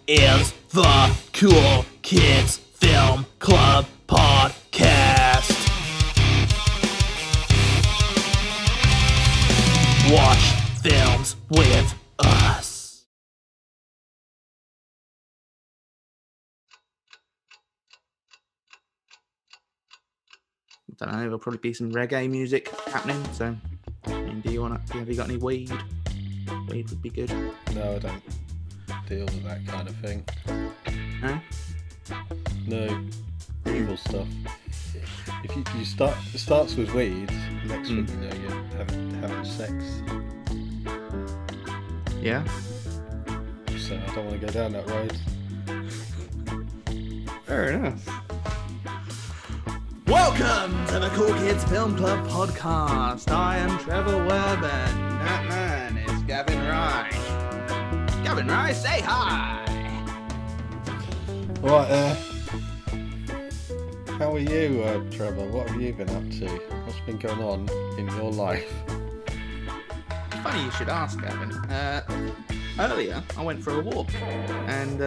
is the Cool Kids Film Club Podcast. Watch films with us. I don't know, there'll probably be some reggae music happening, so have you got any weed? Weed would be good. No, I don't deal with that kind of thing. No? No, evil stuff. If you start, it starts with weed, next thing you know, you're having sex. Yeah? So I don't want to go down that road. Fair enough. Welcome to the Cool Kids Film Club Podcast. I am Trevor Webb and that man is Gavin Rye. Gavin Rye, say hi! Right, how are you, Trevor? What have you been up to? What's been going on in your life? Funny you should ask, Gavin. Earlier, I went for a walk, and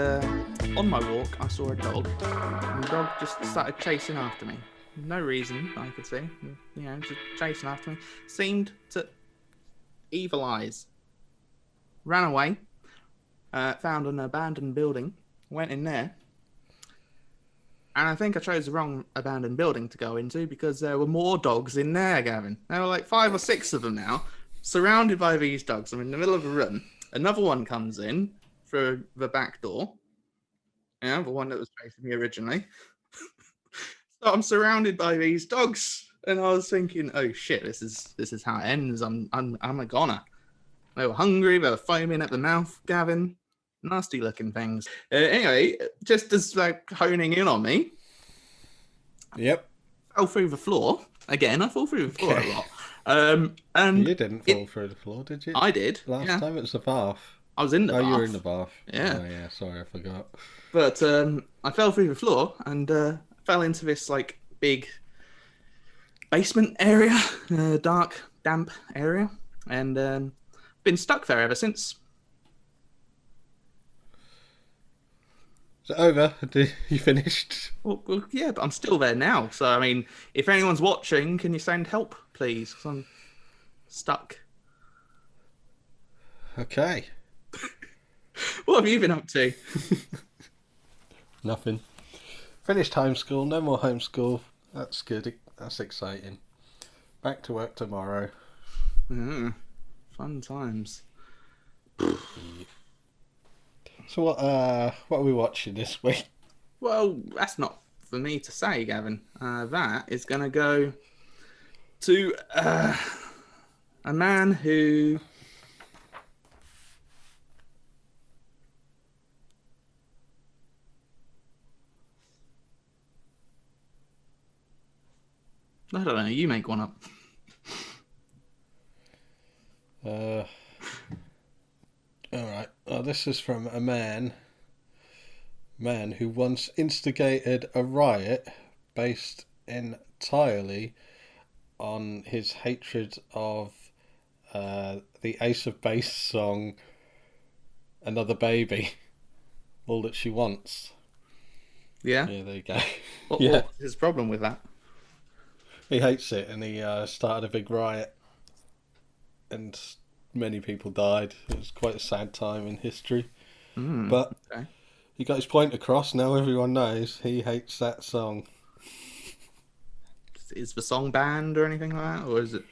on my walk, I saw a dog, and the dog just started chasing after me. No reason, I could see. Just chasing after me. Seemed to evil eyes. Ran away. Found an abandoned building. Went in there. And I think I chose the wrong abandoned building to go into because there were more dogs in there, Gavin. There were like 5 or 6 of them now, surrounded by these dogs. I'm in the middle of a run. Another one comes in through the back door. Yeah, the one that was facing me originally. So I'm surrounded by these dogs, and I was thinking, "Oh shit, this is how it ends. I'm a goner." They were hungry, they were foaming at the mouth, Gavin. Nasty looking things. Anyway, just as like honing in on me. Yep. Fell through the floor again. I fall through the floor a lot. And you didn't fall through the floor, did you? I did. Last time it was the bath. I was in the bath. Oh, you were in the bath. Yeah. Oh yeah. Sorry, I forgot. But I fell through the floor and fell into this like big basement area, dark, damp area, and been stuck there ever since. Is it over? You finished? Well, yeah, but I'm still there now. So, I mean, if anyone's watching, can you send help, please? Because I'm stuck. Okay. What have you been up to? Nothing. Finished homeschool. No more homeschool. That's good. That's exciting. Back to work tomorrow. Fun times. So what are we watching this week? Well, that's not for me to say, Gavin. That is going to go to a man who... I don't know, you make one up. Alright. Well, this is from a man who once instigated a riot based entirely on his hatred of the Ace of Base song Another Baby, All That She Wants. Yeah? Yeah, there you go. What's his problem with that? He hates it, and he started a big riot, and many people died. It was quite a sad time in history. But okay. He got his point across. Now everyone knows he hates that song. Is the song banned or anything like that, or is it?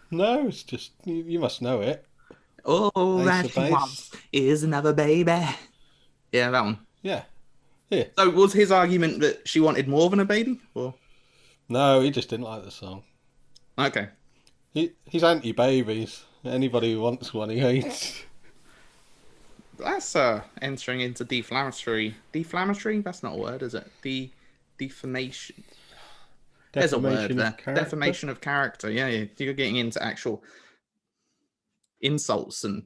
No, it's just you must know it. All that she wants is another baby. Yeah, that one. Yeah. So was his argument that she wanted more than a baby, or? No, he just didn't like the song. Okay. He's anti-babies. Anybody who wants one, he hates. That's entering into deflammatory. Deflammatory? That's not a word, is it? Defamation. There's a word there. Defamation of character. Yeah, you're getting into actual insults and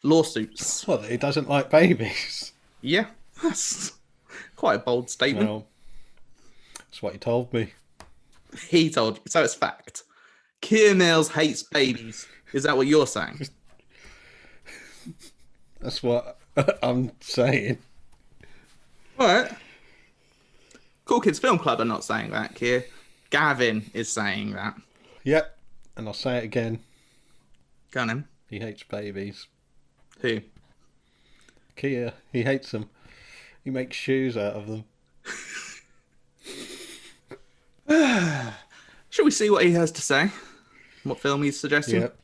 lawsuits. What? He doesn't like babies. Yeah, that's quite a bold statement. Well, that's what he told me. He told you, so it's fact. Keir Mill hates babies. Is that what you're saying? That's what I'm saying. What? Cool Kids Film Club are not saying that, Keir. Gavin is saying that. Yep, and I'll say it again. Go on then. He hates babies. Who? Keir, he hates them. He makes shoes out of them. Shall we see what he has to say? What film he's suggesting? Yep.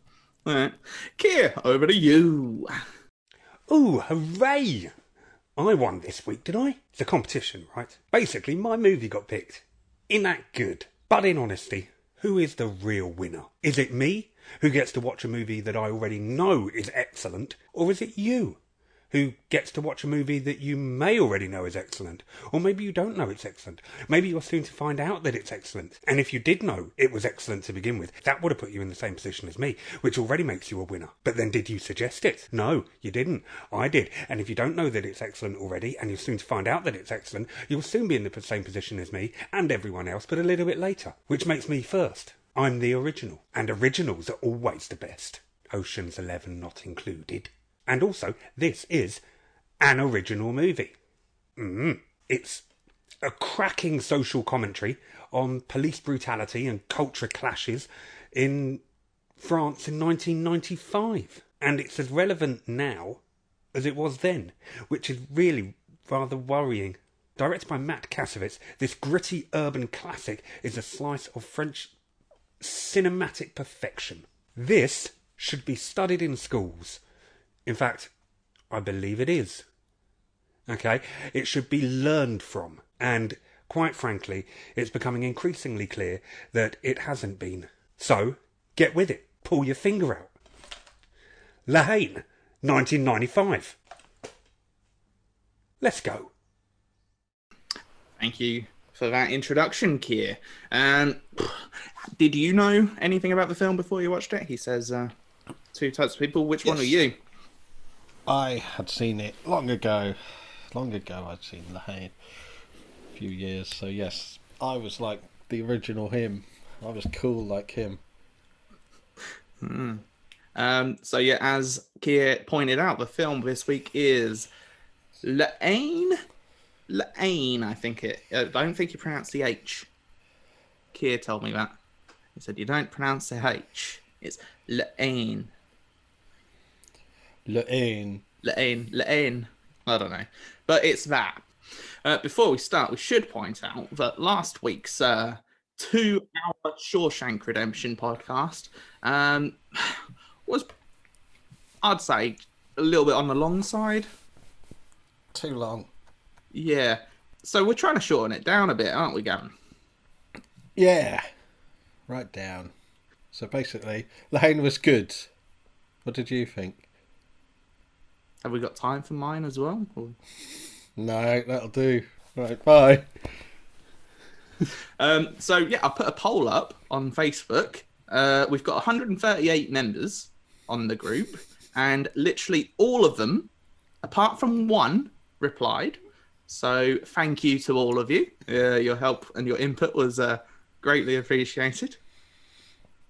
All right. Keir, over to you. Ooh, hooray! I won this week, did I? It's a competition, right? Basically, my movie got picked. Ain't that good? But in honesty, who is the real winner? Is it me, who gets to watch a movie that I already know is excellent? Or is it you, who gets to watch a movie that you may already know is excellent? Or maybe you don't know it's excellent. Maybe you're soon to find out that it's excellent. And if you did know it was excellent to begin with, that would have put you in the same position as me, which already makes you a winner. But then did you suggest it? No, you didn't. I did. And if you don't know that it's excellent already, and you're soon to find out that it's excellent, you'll soon be in the same position as me and everyone else, but a little bit later, which makes me first. I'm the original. And originals are always the best. Ocean's 11 not included. And also, this is an original movie. It's a cracking social commentary on police brutality and culture clashes in France in 1995. And it's as relevant now as it was then, which is really rather worrying. Directed by Matt Kassovitz, this gritty urban classic is a slice of French cinematic perfection. This should be studied in schools. In fact, I believe it is. Okay? It should be learned from. And, quite frankly, it's becoming increasingly clear that it hasn't been. So, get with it. Pull your finger out. Haine, 1995. Let's go. Thank you for that introduction, Keir. Did you know anything about the film before you watched it? He says, two types of people. Which one are you? I had seen it long ago. Long ago I'd seen Haine. A few years. So yes, I was like the original him. I was cool like him. So yeah, as Keir pointed out, the film this week is Haine. Haine, I think it. I don't think you pronounce the H. Keir told me that. He said you don't pronounce the H. It's Haine. Haine. I don't know. But it's that. Before we start, we should point out that last week's 2-hour Shawshank Redemption podcast was, I'd say, a little bit on the long side. Too long. Yeah. So we're trying to shorten it down a bit, aren't we, Gavin? Yeah. Right down. So basically, Haine was good. What did you think? Have we got time for mine as well? Or... No, that'll do. Right, bye. So yeah, I put a poll up on Facebook. We've got 138 members on the group, and literally all of them, apart from one, replied. So thank you to all of you. Your help and your input was greatly appreciated.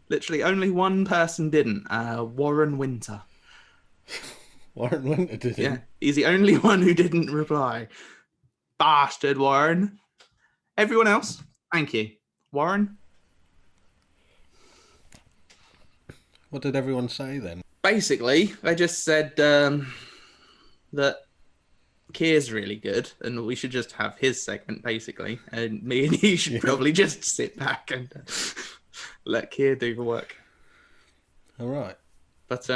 Literally only one person didn't. Warren Winter. Warren Winter didn't? Yeah, he's the only one who didn't reply. Bastard, Warren. Everyone else, thank you. Warren? What did everyone say then? Basically, they just said that Keir's really good and we should just have his segment, basically. And me and he should probably just sit back and let Keir do the work. All right. But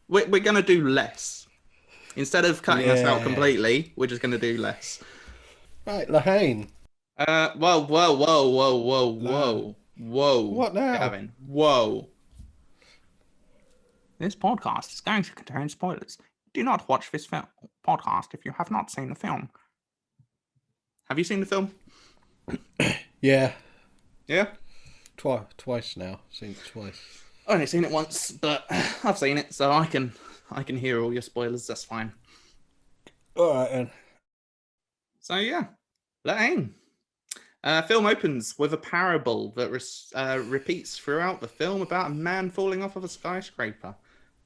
we're going to do less. Instead of cutting us out completely, we're just going to do less. Right, Haine. Whoa. What now? Gavin, whoa. This podcast is going to contain spoilers. Do not watch this podcast if you have not seen the film. Have you seen the film? Yeah. Yeah? Twice now. Seen it twice. I've only seen it once, but I've seen it, so I can hear all your spoilers. That's fine. All right, then. So yeah, Haine. Film opens with a parable that repeats throughout the film about a man falling off of a skyscraper.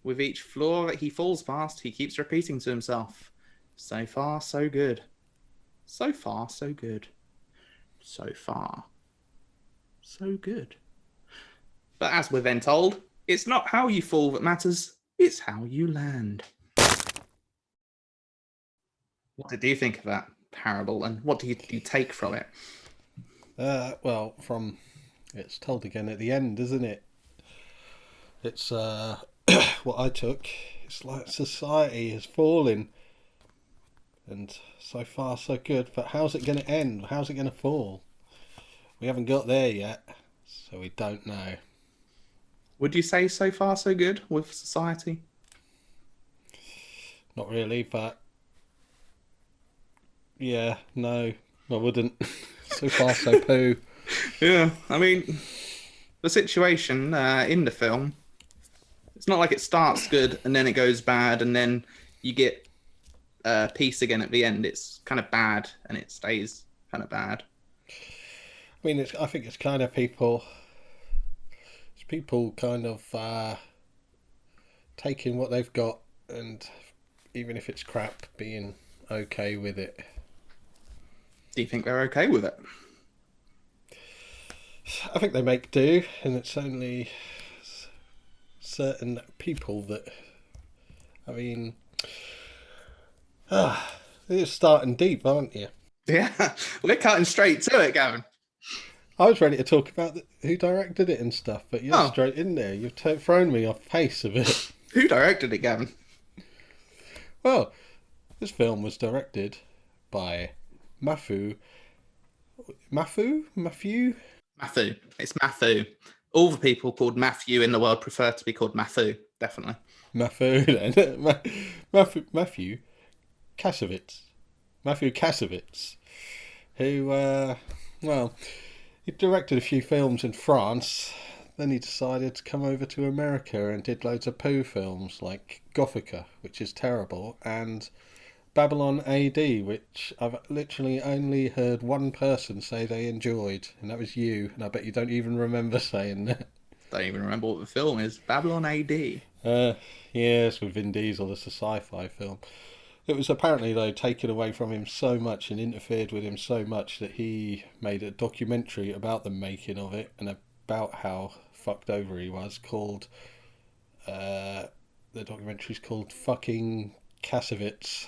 With each floor that he falls past, he keeps repeating to himself. So far, so good. So far, so good. So far, so good. But as we're then told, it's not how you fall that matters, it's how you land. What did you think of that parable, and what do you take from it? Well, it's told again at the end, isn't it? It's what I took. It's like society is falling, and so far so good. But how's it going to end? How's it going to fall? We haven't got there yet, so we don't know. Would you say so far so good with society? Not really, but yeah, no, I wouldn't. So far so poo. Yeah, I mean, the situation in the film, it's not like it starts good and then it goes bad and then you get peace again at the end. It's kind of bad and it stays kind of bad. I mean, I think it's kind of people kind of taking what they've got, and even if it's crap, being okay with it. Do you think they're okay with it? I think they make do, and it's only certain people that, I mean, you're starting deep, aren't you? Yeah, we're cutting straight to it, Gavin. I was ready to talk about who directed it and stuff, but you're straight in there. You've thrown me off pace a bit. Who directed it, Gavin? Well, this film was directed by Matthew. It's Matthew. All the people called Matthew in the world prefer to be called Matthew, definitely. Matthew Kassovitz. Matthew Kassovitz, who, he directed a few films in France, then he decided to come over to America and did loads of poo films like Gothica, which is terrible, and Babylon AD, which I've literally only heard one person say they enjoyed, and that was you, and I bet you don't even remember saying that. Don't even remember what the film is. Babylon AD. Yes, with Vin Diesel, it's a sci-fi film. It was apparently, though, taken away from him so much and interfered with him so much that he made a documentary about the making of it and about how fucked over he was, called... the documentary's called Fucking Kassovitz.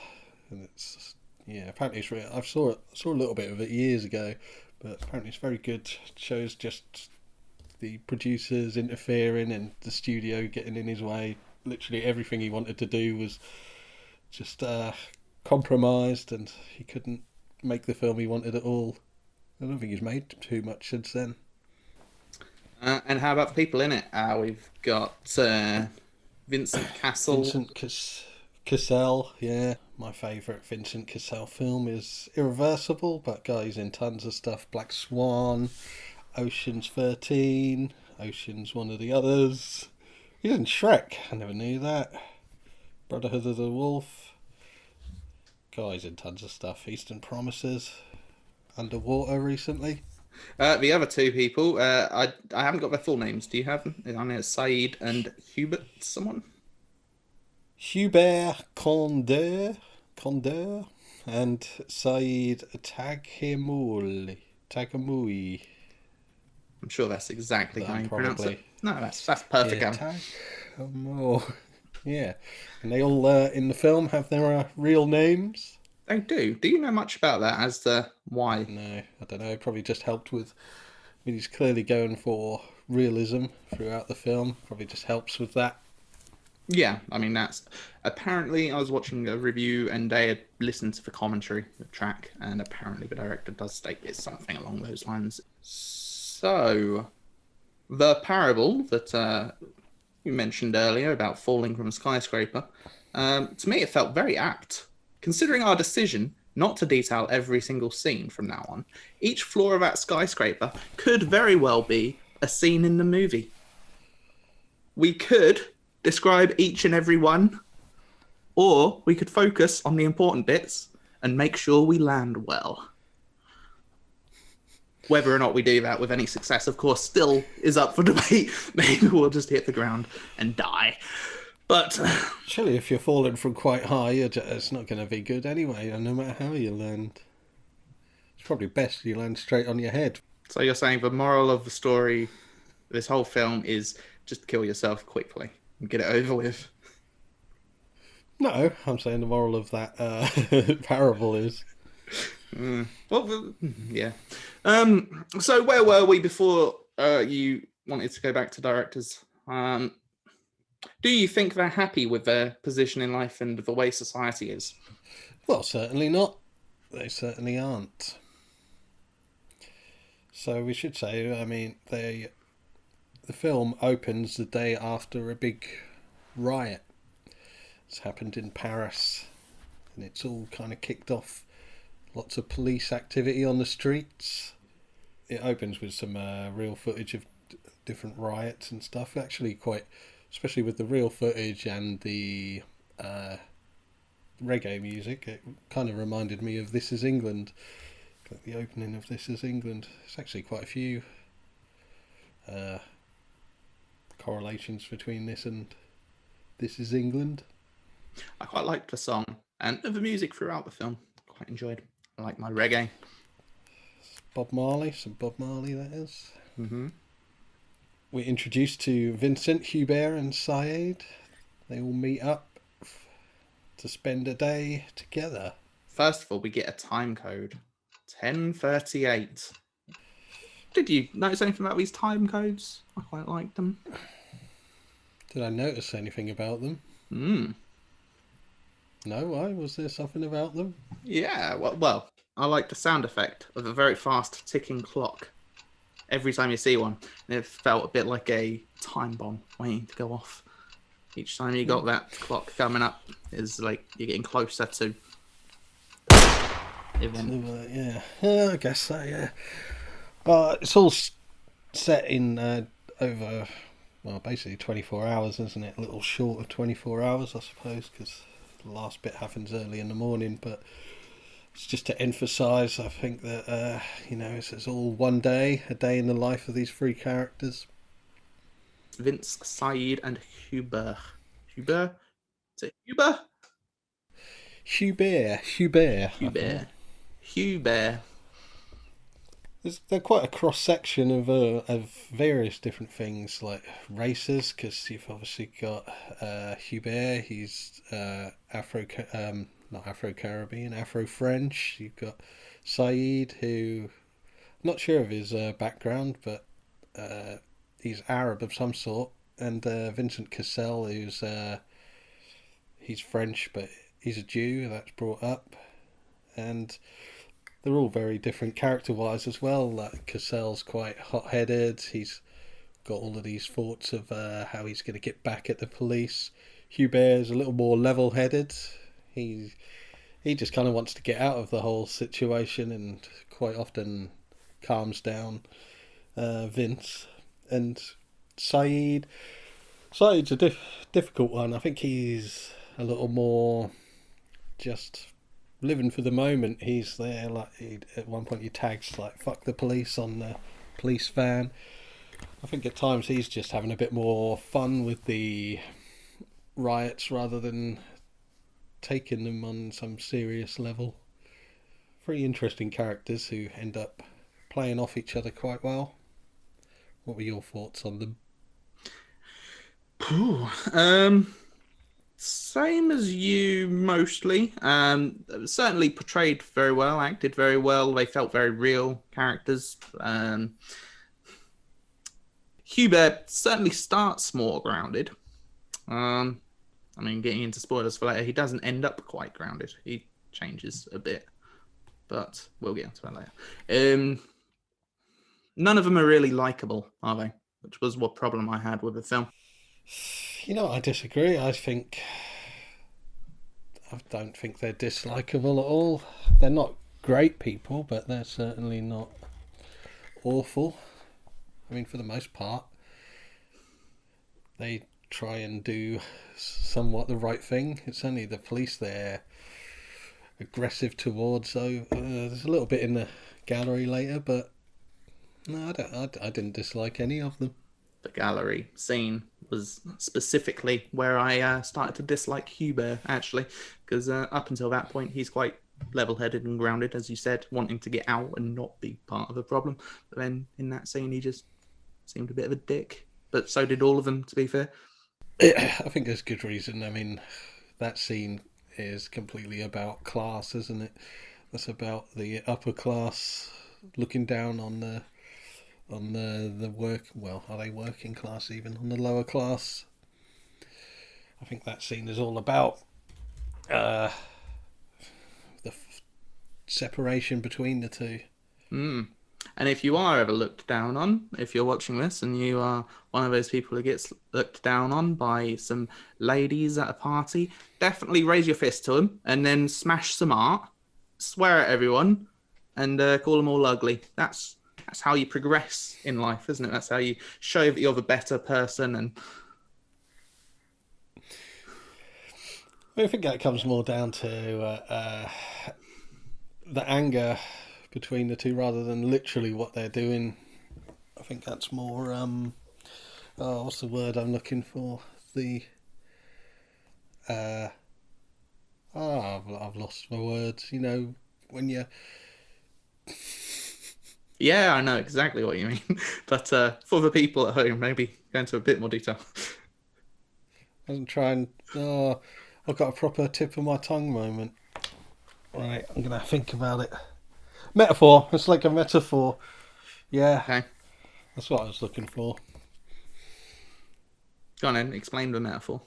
And it's... Yeah, apparently it's... I saw a little bit of it years ago, but apparently it's very good. It shows just the producers interfering and the studio getting in his way. Literally everything he wanted to do was just compromised, and he couldn't make the film he wanted at all. I don't think he's made too much since then. And how about the people in it? We've got Vincent Cassel. Vincent Cassel, yeah. My favourite Vincent Cassel film is Irreversible, but guy's in tons of stuff. Black Swan, Ocean's 13, Ocean's one of the others. He's in Shrek, I never knew that. Brotherhood of the Wolf. Guy's in tons of stuff. Eastern Promises. Underwater recently. The other two people, I haven't got their full names. Do you have them? I know it's Saeed and Hubert someone. Hubert Condé and Saeed Taghemmoui. I'm sure that's exactly how you pronounce it. No, that's perfect. Yeah, yeah, and they all in the film have their real names. They do. Do you know much about that as to why? No, I don't know. It probably just helped with... I mean, he's clearly going for realism throughout the film. Probably just helps with that. Yeah, I mean, that's... Apparently, I was watching a review and they had listened to the commentary, the track, and apparently the director does state it's something along those lines. So, the parable that you mentioned earlier about falling from a skyscraper, to me it felt very apt. Considering our decision not to detail every single scene from now on, each floor of that skyscraper could very well be a scene in the movie. We could describe each and every one, or we could focus on the important bits and make sure we land well. Whether or not we do that with any success, of course, still is up for debate. Maybe we'll just hit the ground and die. But surely if you're falling from quite high, it's not going to be good anyway, no matter how you land. It's probably best you land straight on your head. So you're saying the moral of the story, this whole film, is just kill yourself quickly and get it over with? No, I'm saying the moral of that parable is... Well, yeah. So where were we before you wanted to go back to directors? Do you think they're happy with their position in life and the way society is? Well, certainly not. They certainly aren't. So we should say, I mean, the film opens the day after a big riot. It's happened in Paris, and it's all kind of kicked off. Lots of police activity on the streets. It opens with some real footage of different riots and stuff. Actually, quite, especially with the real footage and the reggae music, it kind of reminded me of This Is England. Like the opening of This Is England. It's actually quite a few correlations between this and This Is England. I quite liked the song and the music throughout the film. Quite enjoyed. I like my reggae. Bob Marley, some Bob Marley that is. Mm-hmm. We're introduced to Vincent, Hubert and Saeed. They all meet up to spend a day together. First of all, we get a time code. 10:38. Did you notice anything about these time codes? I quite liked them. Did I notice anything about them? No, why? Was there something about them? Yeah, well, I like the sound effect of a very fast ticking clock. Every time you see one, and it felt a bit like a time bomb waiting to go off. Each time you got that clock coming up, is like you're getting closer to event. Yeah, I guess so. Yeah, it's all set in over, well, basically 24 hours, isn't it? A little short of 24 hours, I suppose, because the last bit happens early in the morning, but it's just to emphasise, I think, that, it's all one day, a day in the life of these three characters. Vince, Saeed, and Hubert. Hubert? Is it Hubert? Hubert. They're quite a cross-section of various different things, like races, because you've obviously got Hubert, he's not Afro-Caribbean, Afro-French. You've got Saeed, who, I'm not sure of his background, but he's Arab of some sort. And Vincent Cassel, who's he's French, but he's a Jew, that's brought up. And they're all very different character-wise as well. Like Cassel's quite hot-headed. He's got all of these thoughts of how he's going to get back at the police. Hubert's a little more level-headed. He just kind of wants to get out of the whole situation and quite often calms down Vince. And Saeed's a difficult one. I think he's a little more just living for the moment. He's there, like at one point he tags like "fuck the police" on the police van. I think at times he's just having a bit more fun with the riots rather than taking them on some serious level. Three interesting characters who end up playing off each other quite well. What were your thoughts on them? Same as you, mostly. Certainly portrayed very well, acted very well. They felt very real characters. Hubert certainly starts more grounded. Getting into spoilers for later, he doesn't end up quite grounded. He changes a bit, but we'll get into that later. None of them are really likable, are they? Which was what problem I had with the film. I disagree. I don't think they're dislikable at all. They're not great people, but they're certainly not awful. I mean, for the most part, they try and do somewhat the right thing. It's only the police they're aggressive towards. So there's a little bit in the gallery later, but no, I didn't dislike any of them. The gallery scene was specifically where I started to dislike Hubert, actually, because up until that point he's quite level-headed and grounded, as you said, wanting to get out and not be part of the problem. But then in that scene, he just seemed a bit of a dick. But so did all of them, to be fair. I think there's good reason. I mean, that scene is completely about class, isn't it? That's about the upper class looking down on the work. Well, are they working class even? On the lower class. I think that scene is all about the separation between the two. And if you are ever looked down on, if you're watching this and you are one of those people who gets looked down on by some ladies at a party, definitely raise your fist to them and then smash some art, swear at everyone, and call them all ugly. That's how you progress in life, isn't it? That's how you show that you're the better person. And I think that comes more down to the anger between the two rather than literally what they're doing. I think that's more what's the word I'm looking for? I've lost my words. You know, when you... Yeah, I know exactly what you mean. But for the people at home, maybe go into a bit more detail. I wasn't trying... I've got a proper tip of my tongue moment. Right, I'm going to think about it. Metaphor. It's like a metaphor. Yeah. Okay. That's what I was looking for. Go on then, explain the metaphor.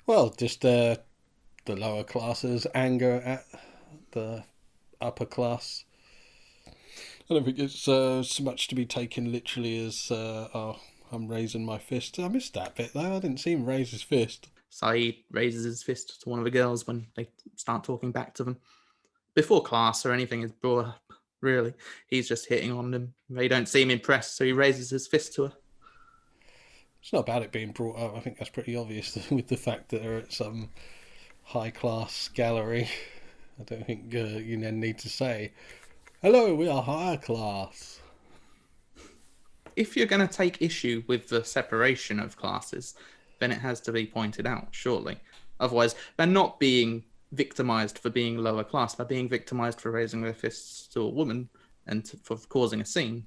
Well, just the lower classes' anger at the upper class. I don't think it's so much to be taken literally as, I'm raising my fist. I missed that bit though. I didn't see him raise his fist. Saeed raises his fist to one of the girls when they start talking back to them. Before class or anything is brought up, really. He's just hitting on them. They don't seem impressed, so he raises his fist to her. It's not about it being brought up. I think that's pretty obvious with the fact that they're at some high-class gallery. I don't think you then need to say, hello, we are higher class. If you're going to take issue with the separation of classes, then it has to be pointed out, surely. Otherwise, they're not being victimised for being lower class. They're being victimised for raising their fists to a woman and for causing a scene.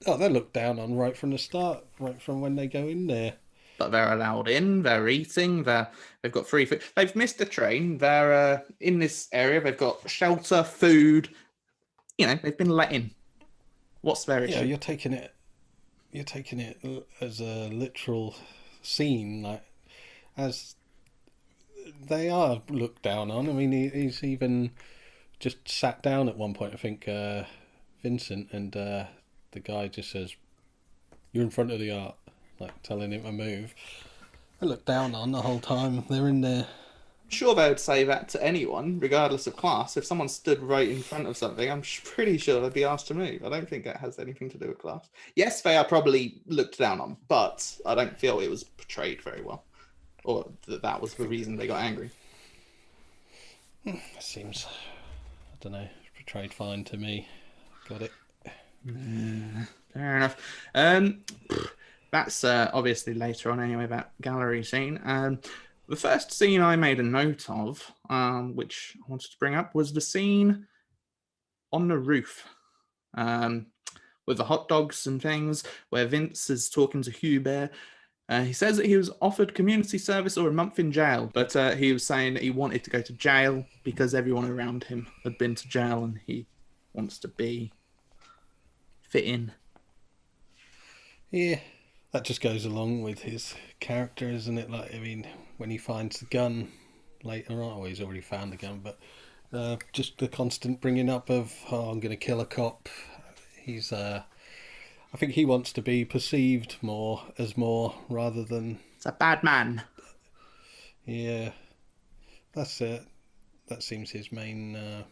Oh, they're looked down on right from the start, right from when they go in there. But they're allowed in, they're eating, they've got free food. They've missed a train, they're in this area, they've got shelter, food. You know, they've been let in. What's their issue? Yeah, you're taking it as a literal scene, like, as they are looked down on. I mean, he's even just sat down at one point, I think, Vincent, and the guy just says, you're in front of the art, like telling him to move. They look down on the whole time. They're in there. I'm sure they would say that to anyone, regardless of class. If someone stood right in front of something, I'm pretty sure they'd be asked to move. I don't think that has anything to do with class. Yes, they are probably looked down on, but I don't feel it was portrayed very well. Or that was the reason they got angry. It seems, I don't know, portrayed fine to me. Got it. Fair enough. That's obviously later on anyway, that gallery scene. The first scene I made a note of, which I wanted to bring up, was the scene on the roof with the hot dogs and things, where Vince is talking to Hubert. He says that he was offered community service or a month in jail, but he was saying that he wanted to go to jail because everyone around him had been to jail and he wants to fit in. Yeah, that just goes along with his character, isn't it? Like, I mean, when he finds the gun later on, well, he's already found the gun, but just the constant bringing up of, I'm going to kill a cop. He's, I think he wants to be perceived more rather than... It's a bad man. Yeah, that's it. That seems his main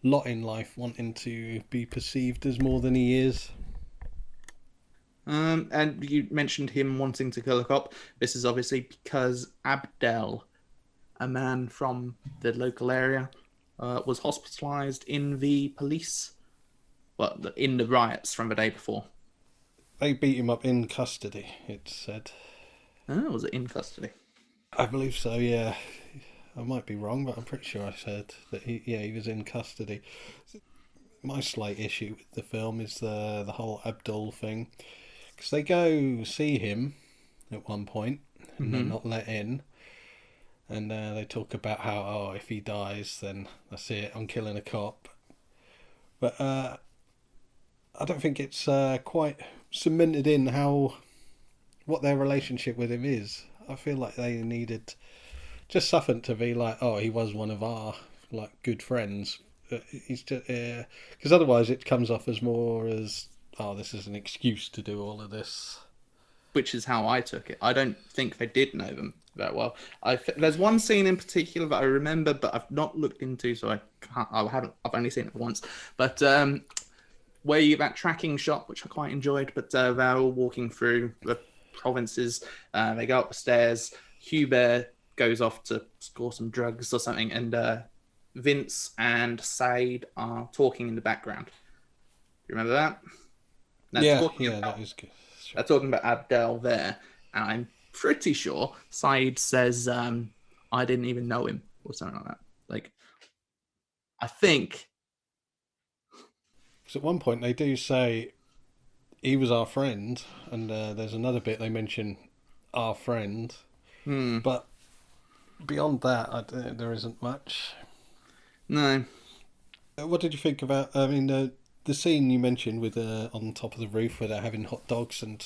lot in life, wanting to be perceived as more than he is. And you mentioned him wanting to kill a cop. This is obviously because Abdel, a man from the local area, was hospitalised in the riots from the day before. They beat him up in custody, it said. Oh, was it in custody? I believe so, yeah. I might be wrong, but I'm pretty sure I said that he was in custody. My slight issue with the film is the whole Abdul thing, because they go see him at one point and they're not let in, and they talk about how if he dies then that's it, I'm killing a cop. But I don't think it's quite cemented in what their relationship with him is. I feel like they needed just something to be like, he was one of our good friends. He's just because otherwise it comes off as more as this is an excuse to do all of this. Which is how I took it. I don't think they did know them that well. There's one scene in particular that I remember, but I've not looked into, so I can't. I've only seen it once. But where you that tracking shot, which I quite enjoyed. But they're all walking through the provinces. They go up the stairs. Hubert goes off to score some drugs or something, and Vince and Said are talking in the background. Do you remember that? That is good. They're talking about Abdel there, and I'm pretty sure Said says, I didn't even know him, or something like that. I think... Because at one point they do say, he was our friend, and there's another bit they mention our friend, but beyond that, there isn't much. No. What did you think about, the scene you mentioned with on top of the roof where they're having hot dogs and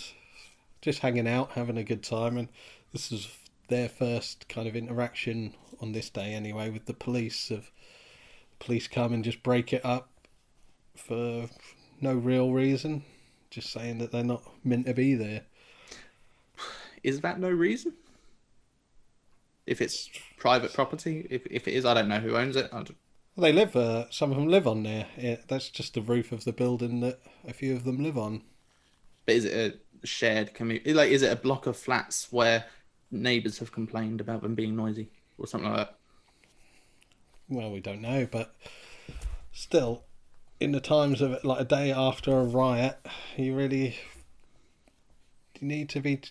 just hanging out, having a good time, and this is their first kind of interaction on this day anyway with the police. Police come and just break it up for no real reason, just saying that they're not meant to be there. Is that no reason? If it's private property, if it is, I don't know who owns it. They live. Some of them live on there. Yeah, that's just the roof of the building that a few of them live on. But is it a shared community? Is it a block of flats where neighbours have complained about them being noisy or something like that? Well, we don't know, but still, in the times of it, a day after a riot, you need to be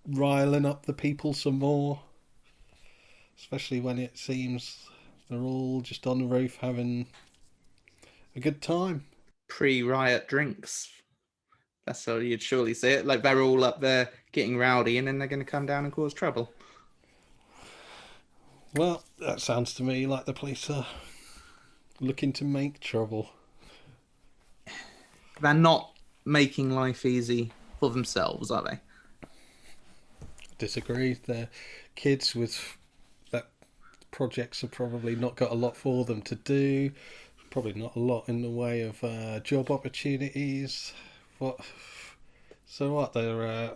riling up the people some more, especially when it seems they're all just on the roof having a good time. Pre-riot drinks. That's how you'd surely say it. They're all up there getting rowdy, and then they're going to come down and cause trouble. Well, that sounds to me like the police are looking to make trouble. They're not making life easy for themselves, are they? Disagree. They're kids with projects have probably not got a lot for them to do. Probably not a lot in the way of job opportunities. So they're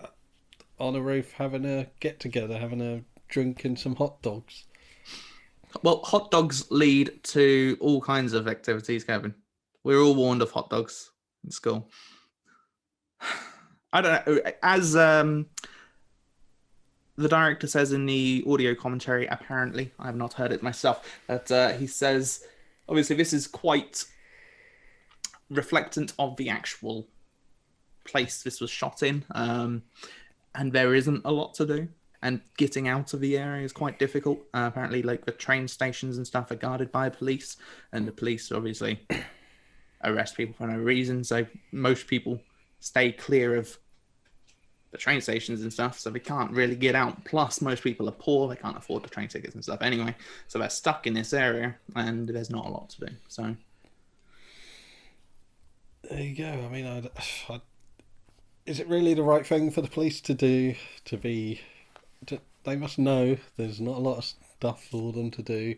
on a roof having a get together, having a drink and some hot dogs. Well, hot dogs lead to all kinds of activities, Kevin. We're all warned of hot dogs in school. I don't know. As the director says in the audio commentary, apparently, I have not heard it myself, but he says, obviously, this is quite reflectant of the actual place this was shot in, and there isn't a lot to do, and getting out of the area is quite difficult. Apparently, the train stations and stuff are guarded by police, and the police obviously arrest people for no reason, so most people stay clear of the train stations and stuff, so they can't really get out. Plus, most people are poor; they can't afford the train tickets and stuff anyway, so they're stuck in this area, and there's not a lot to do. So there you go. I mean, is it really the right thing for the police to do? They must know there's not a lot of stuff for them to do.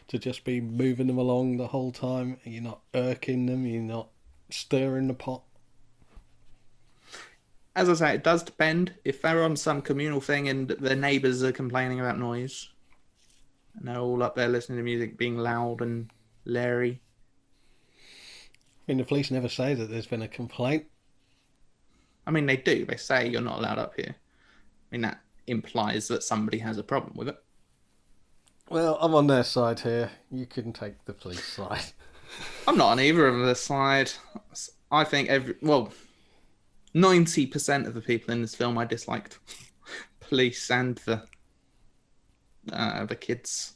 To just be moving them along the whole time, you're not irking them, you're not stirring the pot. As I say, it does depend. If they're on some communal thing and the neighbours are complaining about noise, and they're all up there listening to music, being loud and leery. I mean, the police never say that there's been a complaint. I mean, they do. They say you're not allowed up here. I mean, that implies that somebody has a problem with it. Well, I'm on their side here. You can take the police side. I'm not on either of their side. I think 90% of the people in this film I disliked. Police and the kids.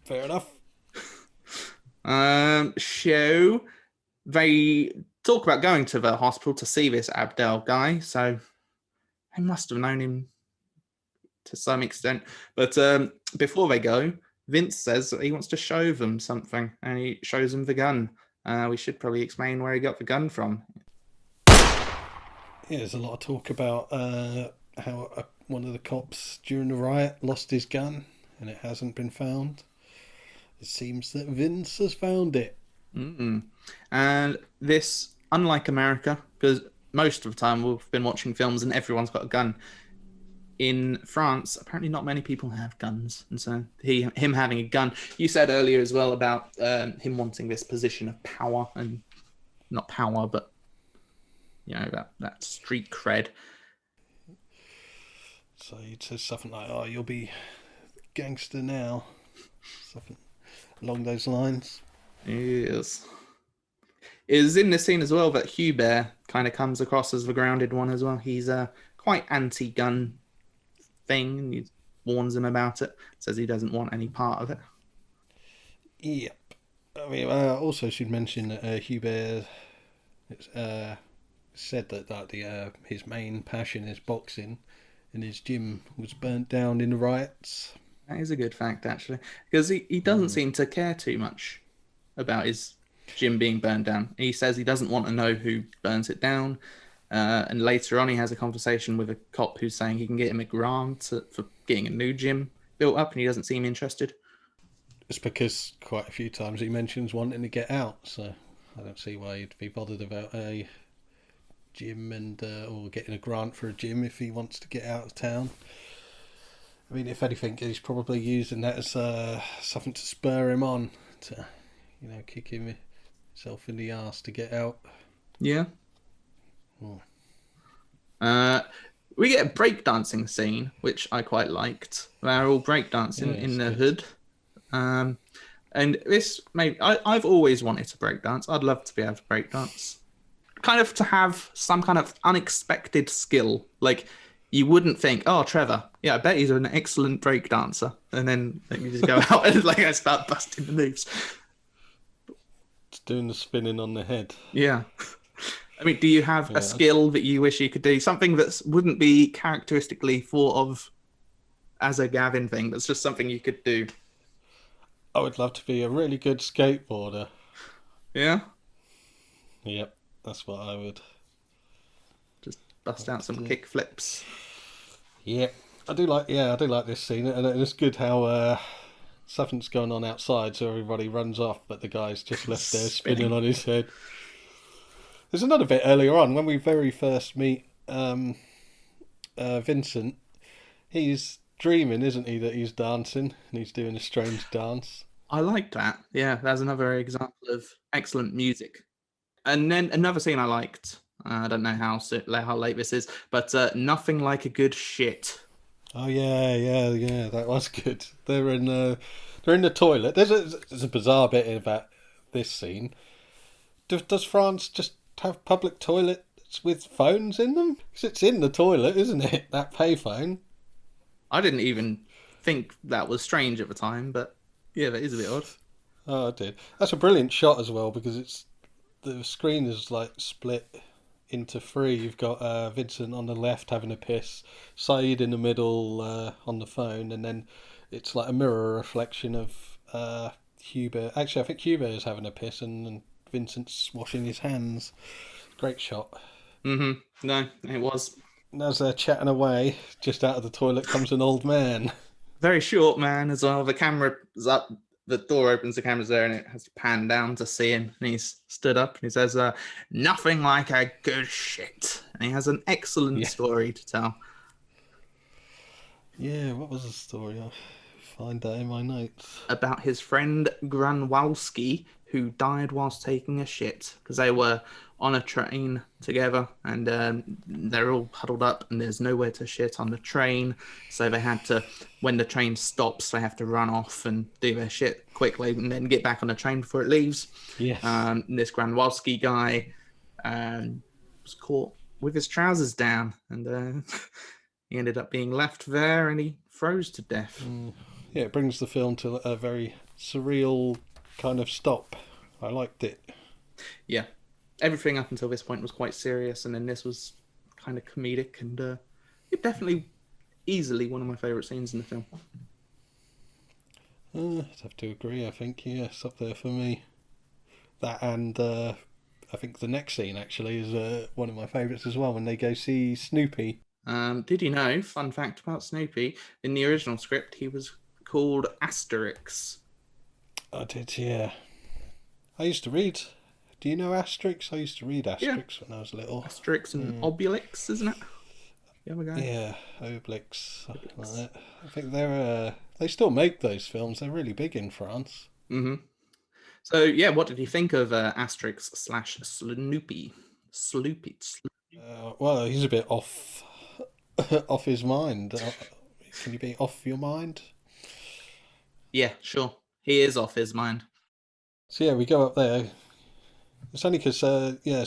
Fair enough. Show. They talk about going to the hospital to see this Abdel guy, so they must have known him to some extent. But before they go, Vince says that he wants to show them something, and he shows them the gun. We should probably explain where he got the gun from. Yeah, there's a lot of talk about how one of the cops during the riot lost his gun and it hasn't been found. It seems that Vince has found it. And this, unlike America, because most of the time we've been watching films and everyone's got a gun. In France, apparently not many people have guns, and so him having a gun. You said earlier as well about him wanting this position of power, and not power, but that street cred. So he says something like, "Oh, you'll be gangster now," something along those lines. Yes. It is in this scene as well that Hubert kind of comes across as the grounded one as well. He's quite anti-gun thing, and he warns him about it. Says he doesn't want any part of it. Yep. I mean, also should mention that Hubert said that his main passion is boxing, and his gym was burnt down in the riots. That is a good fact, actually, because he doesn't seem to care too much about his gym being burned down. He says he doesn't want to know who burns it down. And later on, he has a conversation with a cop who's saying he can get him a grant for getting a new gym built up, and he doesn't seem interested. It's because quite a few times he mentions wanting to get out, so I don't see why he'd be bothered about a gym and or getting a grant for a gym if he wants to get out of town. I mean, if anything, he's probably using that as something to spur him on to, kick himself in the arse to get out. Yeah. We get a breakdancing scene, which I quite liked. They're all breakdancing in the hood. And this, I've always wanted to breakdance. I'd love to be able to breakdance. Kind of to have some kind of unexpected skill. Like, you wouldn't think, oh, Trevor, I bet he's an excellent breakdancer. And then you just go out and I start busting the moves. Just doing the spinning on the head. Yeah. I mean, do you have a skill that you wish you could do? Something that wouldn't be characteristically thought of as a Gavin thing, that's just something you could do. I would love to be a really good skateboarder. Yeah? Yep, that's what I would. Just bust out some kick flips. Yeah, I do like this scene, and it's good how something's going on outside, so everybody runs off, but the guy's just left there spinning on his head. There's another bit earlier on when we very first meet Vincent. He's dreaming, isn't he, that he's dancing and he's doing a strange dance. I like that. Yeah, that's another example of excellent music. And then another scene I liked. I don't know how late this is, but Nothing Like a Good Shit. Oh yeah, that was good. They're in the toilet. There's a bizarre bit about this scene. Does France just have public toilets with phones in them? Because it's in the toilet, isn't it? That payphone. I didn't even think that was strange at the time, but yeah, that is a bit odd. Oh, I did. That's a brilliant shot as well, because the screen is like split into three. You've got Vincent on the left having a piss, Saeed in the middle on the phone, and then it's like a mirror reflection of Hubert. Actually, I think Hubert is having a piss and Vincent's washing his hands. Great shot. No, it was. And as they're chatting away, just out of the toilet comes an old man. Very short man as well. The camera's up, the door opens, the camera's there, and it has to pan down to see him. And he's stood up and he says, nothing like a good shit. And he has an excellent story to tell. Yeah, what was the story? I'll find that in my notes. About his friend Granwalski, who died whilst taking a shit, because they were on a train together and they're all huddled up and there's nowhere to shit on the train, so they had to, when the train stops, they have to run off and do their shit quickly and then get back on the train before it leaves. Yes. This Granwalski guy was caught with his trousers down, and he ended up being left there and he froze to death. it brings the film to a very surreal kind of stop. I liked it. Yeah. Everything up until this point was quite serious, and then this was kind of comedic, and it definitely easily one of my favourite scenes in the film. I'd have to agree, I think. Yes, up there for me. That and I think the next scene actually is one of my favourites as well, when they go see Snoopy. Did you know, fun fact about Snoopy, in the original script he was called Asterix. I did, yeah. I used to read... Do you know Asterix? I used to read Asterix when I was little. Asterix and Obelix, isn't it? The other guy. Yeah, Obelix. Like that. I think they still make those films. They're really big in France. Mm-hmm. So, yeah, what did you think of Asterix / Snoopy? Sloopy. Well, he's a bit off his mind. Can you be off your mind? Yeah, sure. He is off his mind. So, yeah, we go up there. It's only because,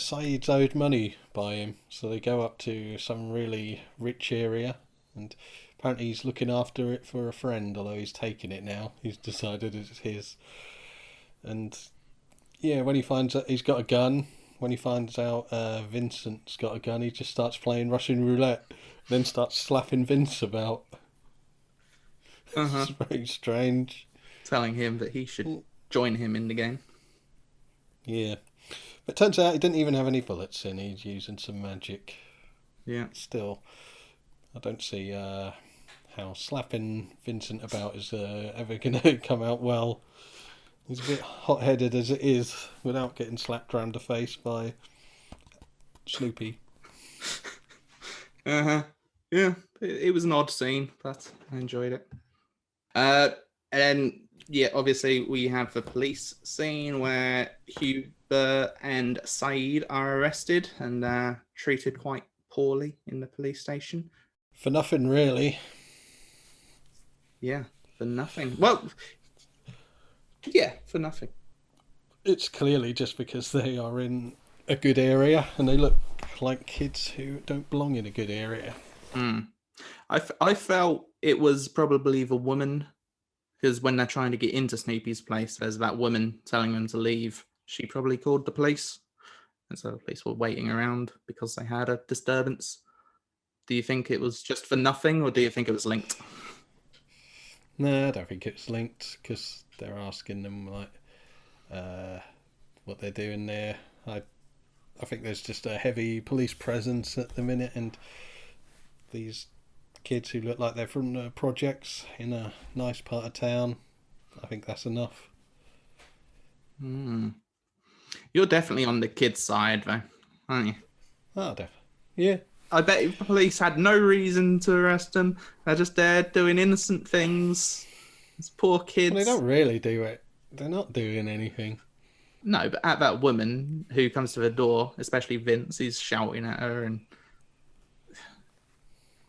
Saeed's owed money by him. So they go up to some really rich area. And apparently he's looking after it for a friend, although he's taking it now. He's decided it's his. And, yeah, when he finds out he's got a gun, when he finds out Vincent's got a gun, he just starts playing Russian roulette. Then starts slapping Vince about. It's very strange. Telling him that he should join him in the game. Yeah. But it turns out he didn't even have any bullets in. He's using some magic. Yeah. Still, I don't see how slapping Vincent about is ever going to come out well. He's a bit hot-headed as it is, without getting slapped round the face by Snoopy. Yeah, it was an odd scene, but I enjoyed it. And yeah, obviously we have the police scene where Huber and Saeed are arrested and treated quite poorly in the police station. For nothing, really. Yeah, for nothing. Well, yeah, for nothing. It's clearly just because they are in a good area and they look like kids who don't belong in a good area. I felt it was probably the woman, because when they're trying to get into Snoopy's place, there's that woman telling them to leave. She probably called the police, and so the police were waiting around because they had a disturbance. Do you think it was just for nothing, or do you think it was linked? No, I don't think it's linked, because they're asking them like what they're doing there. I think there's just a heavy police presence at the minute, and these kids who look like they're from the projects in a nice part of town, I think that's enough. You're definitely on the kids' side, though, aren't you? Oh, definitely. Yeah. I bet if the police had no reason to arrest them, they're just there doing innocent things. It's poor kids. Well, they don't really do it. They're not doing anything. No, but at that woman who comes to the door, especially Vince, he's shouting at her. And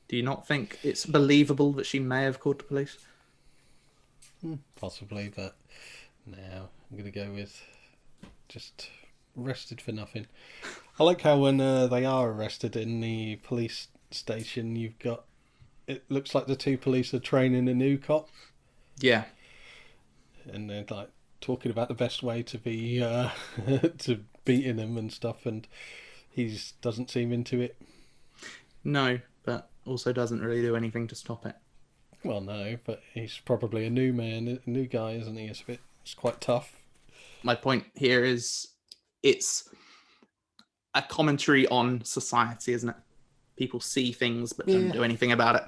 do you not think it's believable that she may have called the police? Possibly, but no, I'm going to go with just arrested for nothing. I like how when they are arrested in the police station, it looks like the two police are training a new cop. Yeah. And they're like talking about the best way to be to beating him and stuff, and he doesn't seem into it. No, but also doesn't really do anything to stop it. Well, no, but he's probably a new guy, isn't he? It's quite tough. My point here is it's a commentary on society, isn't it? People see things but don't do anything about it.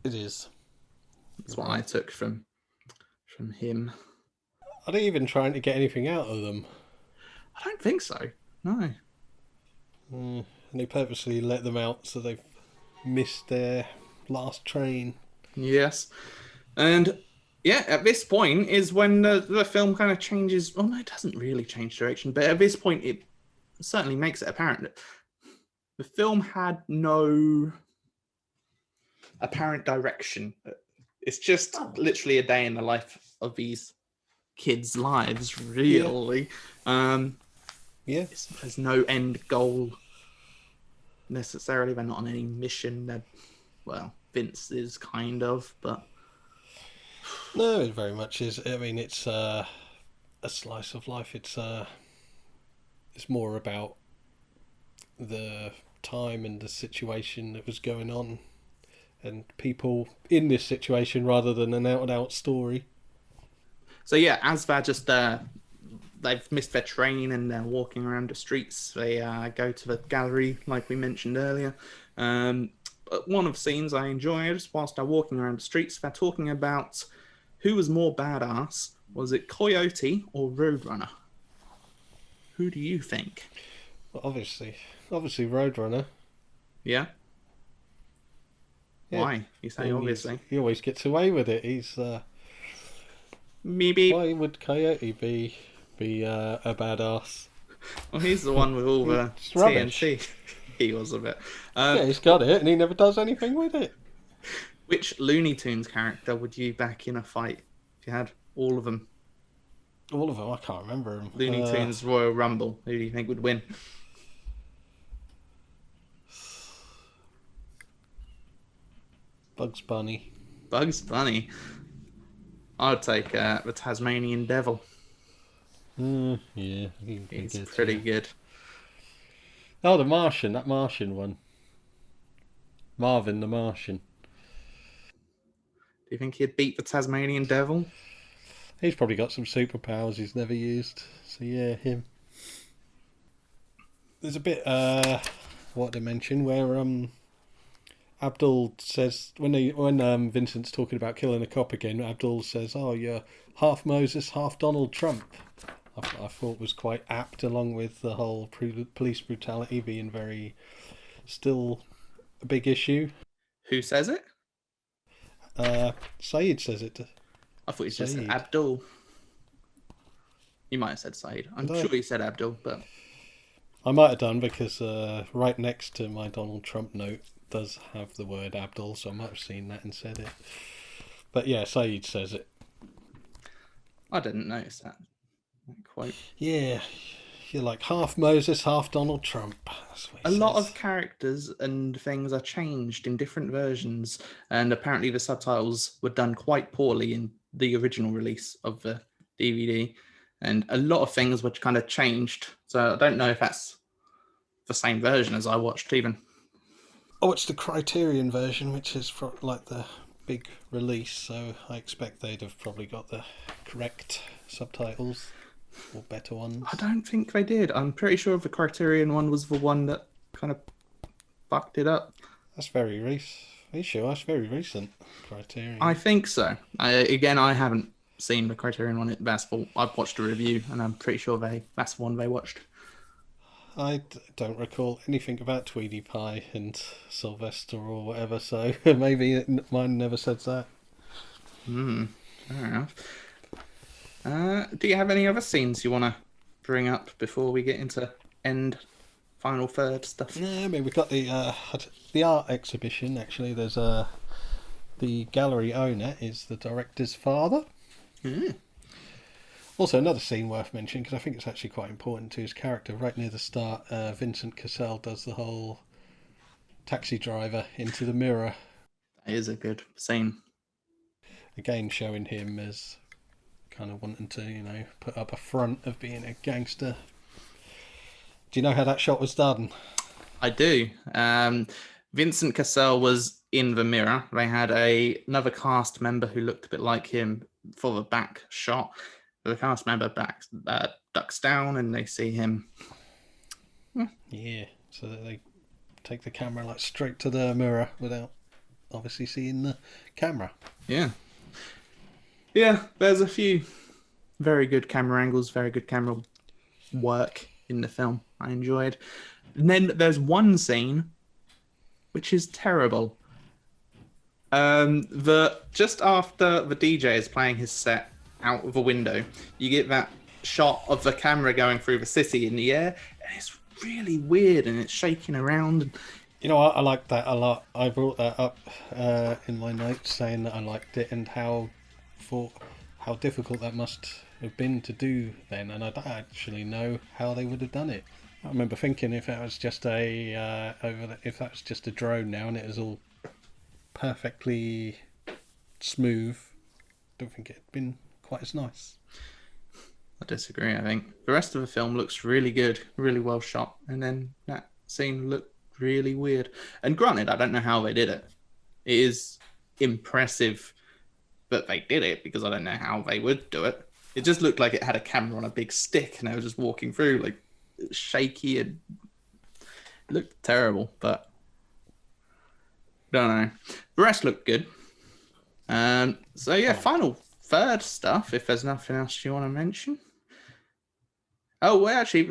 It is. That's what I took from him. Are they even trying to get anything out of them? I don't think so. No. And they purposely let them out so they've missed their last train. Yes. And yeah, at this point is when the film kind of changes. Well, no, it doesn't really change direction, but at this point it certainly makes it apparent that the film had no apparent direction. It's just literally a day in the life of these kids' lives, really. There's no end goal necessarily. They're not on any mission. Vince is kind of, but No, it very much is. I mean, it's a slice of life. It's more about the time and the situation that was going on and people in this situation rather than an out-and-out story. so yeah, as they're just they've missed their train and they're walking around the streets. They go to the gallery, like we mentioned earlier. But one of the scenes I enjoyed whilst they're walking around the streets, they're talking about who was more badass. Was it Coyote or Roadrunner? Who do you think? Well, obviously Roadrunner. Yeah? Yeah. Why? You say obviously. He always gets away with it. He's Maybe. why would Coyote be a badass? Well, he's the one with all the It's rubbish. TNT. He was a bit. Yeah, he's got it and he never does anything with it. Which Looney Tunes character would you back in a fight if you had all of them? All of them, I can't remember them. Looney Tunes Royal Rumble. Who do you think would win? Bugs Bunny. Bugs Bunny. I would take the Tasmanian Devil. Yeah, he's He's good, pretty yeah. good. Oh, the Martian, that Martian one. Marvin the Martian. Do you think he'd beat the Tasmanian Devil? He's probably got some superpowers he's never used. So yeah, him. There's a bit, what did I mention, where Abdul says, when Vincent's talking about killing a cop again, Abdul says, "Oh, you're half Moses, half Donald Trump." I thought was quite apt, along with the whole police brutality being still a big issue. Who says it? Saeed says it. I thought he just said Saeed. Abdul. You might have said Saeed. I'm Did I? sure he said Abdul, but I might have done because right next to my Donald Trump note does have the word Abdul, so I might have seen that and said it. But yeah, Saeed says it. I didn't notice that quote. Yeah, you're like half Moses, half Donald Trump. That's what A he lot says. of characters and things are changed in different versions, and apparently the subtitles were done quite poorly in the original release of the DVD, and a lot of things were kind of changed. So I don't know if that's the same version as I watched even. I watched the Criterion version, which is from like the big release, so I expect they'd have probably got the correct subtitles or better ones. I don't think they did. I'm pretty sure the Criterion one was the one that kind of fucked it up. That's very recent. Are you sure? That's very recent. Criterion. I think so. Again, I haven't seen the Criterion one. I've watched a review, and I'm pretty sure that's the one they watched. I don't recall anything about Tweety Pie and Sylvester or whatever, so maybe mine never says that. Fair enough. Do you have any other scenes you want to bring up before we get into final third stuff? Yeah, I mean, we've got the art exhibition, actually. There's the gallery owner is the director's father. Mm. Also, another scene worth mentioning, because I think it's actually quite important to his character. Right near the start, Vincent Cassell does the whole taxi driver into the mirror. That is a good scene. Again, showing him as kind of wanting to, put up a front of being a gangster. Do you know how that shot was done? I do. Vincent Cassell was in the mirror. They had another cast member who looked a bit like him for the back shot. The cast member ducks down and they see him. Yeah, so that they take the camera like straight to the mirror without obviously seeing the camera. Yeah. Yeah, there's a few very good camera angles, very good camera work in the film I enjoyed. And then there's one scene which is terrible. Just after the DJ is playing his set out of a window, you get that shot of the camera going through the city in the air, and it's really weird and it's shaking around. You know what? I liked that a lot. I brought that up in my notes, saying that I liked it and how difficult that must have been to do then, and I don't actually know how they would have done it. I remember thinking if that was just a drone now and it was all perfectly smooth. Don't think it'd been quite as nice. I disagree. I think the rest of the film looks really good, really well shot, and then that scene looked really weird. And granted, I don't know how they did it. It is impressive that they did it, because I don't know how they would do it. It just looked like it had a camera on a big stick and they were just walking through, like, it was shaky and it looked terrible, but don't know. The rest looked good. So yeah, final third stuff, if there's nothing else you want to mention. Oh, well, actually,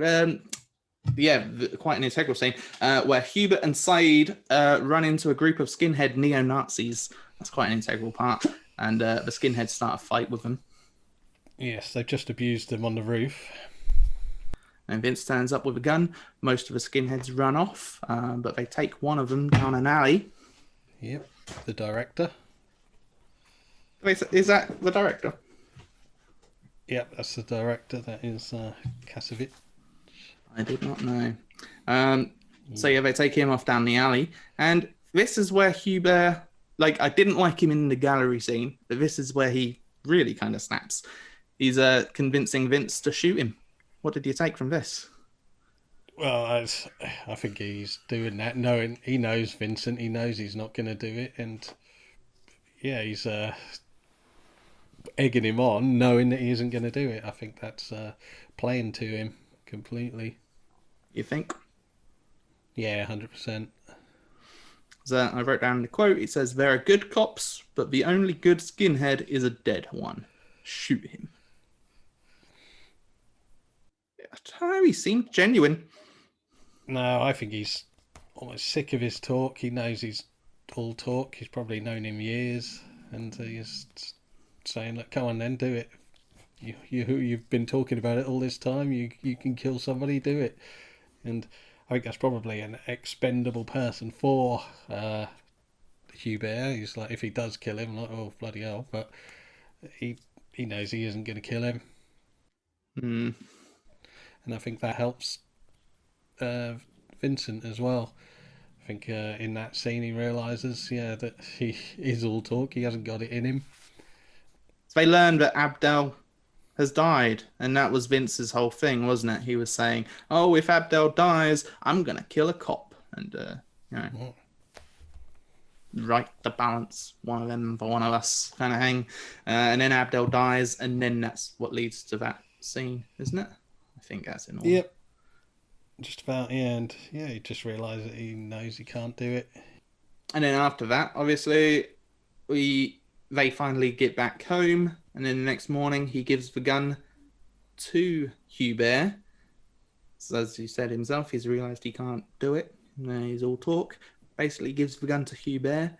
quite an integral scene where Hubert and Said run into a group of skinhead neo-Nazis. That's quite an integral part. And the skinheads start a fight with them. Yes, they've just abused them on the roof. And Vince turns up with a gun. Most of the skinheads run off, but they take one of them down an alley. Yep, the director. Wait, is that the director? Yep, that's the director. That is Kasevich. I did not know. So yeah, they take him off down the alley. And this is where Hubert... Like, I didn't like him in the gallery scene, but this is where he really kind of snaps. He's convincing Vince to shoot him. What did you take from this? Well, I think he's doing that knowing he knows Vincent. He knows he's not going to do it, and yeah, he's egging him on, knowing that he isn't going to do it. I think that's playing to him completely. You think? Yeah, 100%. So I wrote down the quote. It says, "There are good cops, but the only good skinhead is a dead one. Shoot him." I don't know, he seemed genuine. No, I think he's almost sick of his talk. He knows he's all talk. He's probably known him years, and he's saying, "Look, come on then, do it. You've been talking about it all this time. You can kill somebody, do it." And I think that's probably an expendable person for Hubert. He's like, if he does kill him, like, oh bloody hell! But he knows he isn't going to kill him. And I think that helps Vincent as well. I think in that scene he realises, that he is all talk. He hasn't got it in him. So they learned that Abdel has died, and that was Vince's whole thing, wasn't it? He was saying, "Oh, if Abdel dies, I'm gonna kill a cop," and right the balance, one of them for one of us, kind of thing. And then Abdel dies, and then that's what leads to that scene, isn't it? I think that's in all. Yep. Just about, and he just realised that he knows he can't do it. And then after that, obviously, they finally get back home, and then the next morning he gives the gun to Hubert. So as he said himself, he's realised he can't do it. And he's all talk. Basically gives the gun to Hubert,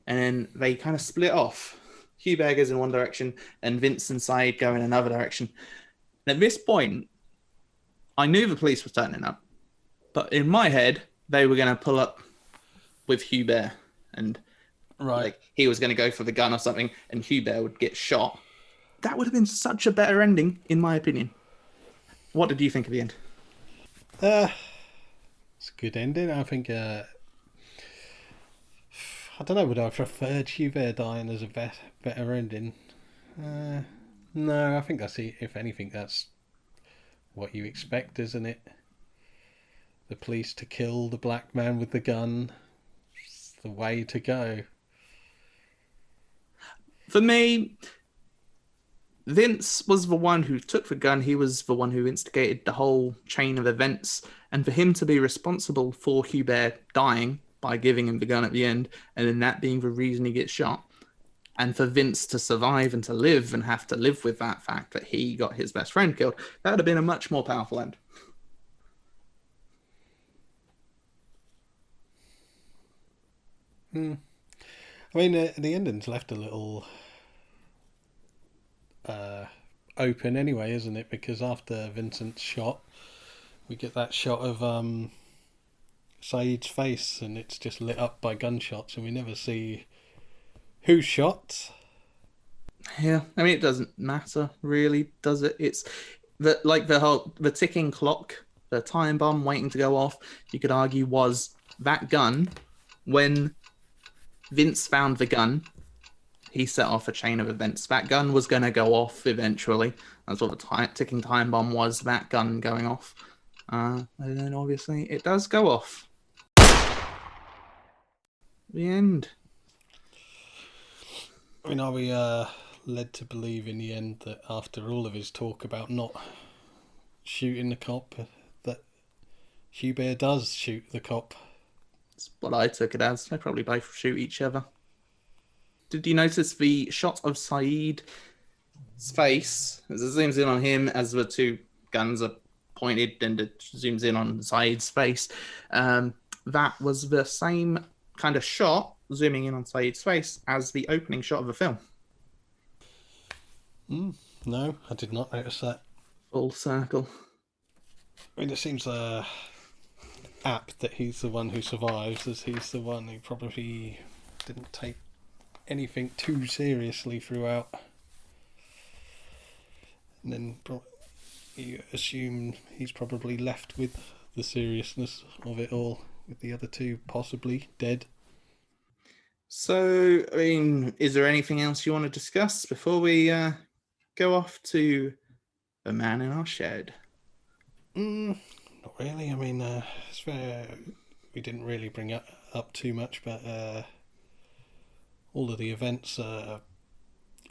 and then they kind of split off. Hubert goes in one direction, and Vince and Said go in another direction. And at this point, I knew the police were turning up, but in my head, they were going to pull up with Hubert, and like he was going to go for the gun or something, and Hubert would get shot. That would have been such a better ending, in my opinion. What did you think of the end? It's a good ending. I think. I don't know. Would I preferred Hubert dying as a better ending? No, I think that's it. If anything, that's what you expect, isn't it? The police to kill the black man with the gun. It's the way to go. For me, Vince was the one who took the gun. He was the one who instigated the whole chain of events. And for him to be responsible for Hubert dying by giving him the gun at the end, and then that being the reason he gets shot, and for Vince to survive and to live and have to live with that fact that he got his best friend killed, that would have been a much more powerful end. I mean, the ending's left a little open anyway, isn't it? Because after Vincent's shot, we get that shot of Said's face, and it's just lit up by gunshots, and we never see who shot. Yeah, I mean, it doesn't matter really, does it? It's the ticking clock, the time bomb waiting to go off. You could argue was that gun when Vince found the gun. He set off a chain of events. That gun was going to go off eventually. That's what the ticking time bomb was, that gun going off. And then obviously it does go off. The end. I mean, are we led to believe in the end that after all of his talk about not shooting the cop, that Hugh Bear does shoot the cop? That's what I took it as. They probably both shoot each other. Did you notice the shot of Saeed's face as it zooms in on him as the two guns are pointed and it zooms in on Saeed's face? That was the same kind of shot zooming in on Saeed's face as the opening shot of the film. No, I did not notice that. Full circle. I mean, it seems apt that he's the one who survives, as he's the one who probably didn't take anything too seriously throughout. And then you assume he's probably left with the seriousness of it all, with the other two possibly dead. So, I mean, is there anything else you want to discuss before we go off to The Man in Our Shed? Not really. I mean, it's fair. We didn't really bring up too much, but all of the events,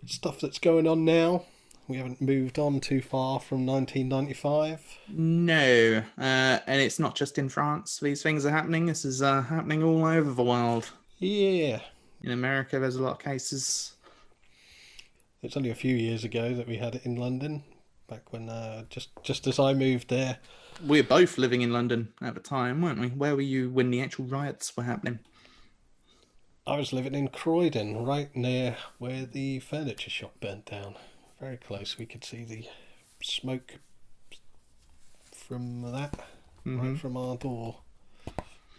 stuff that's going on now. We haven't moved on too far from 1995. No, and it's not just in France. These things are happening. This is happening all over the world. Yeah. In America, there's a lot of cases. It's only a few years ago that we had it in London, back when just as I moved there. We were both living in London at the time, weren't we? Where were you when the actual riots were happening? I was living in Croydon, right near where the furniture shop burnt down. Very close. We could see the smoke from that, right from our door.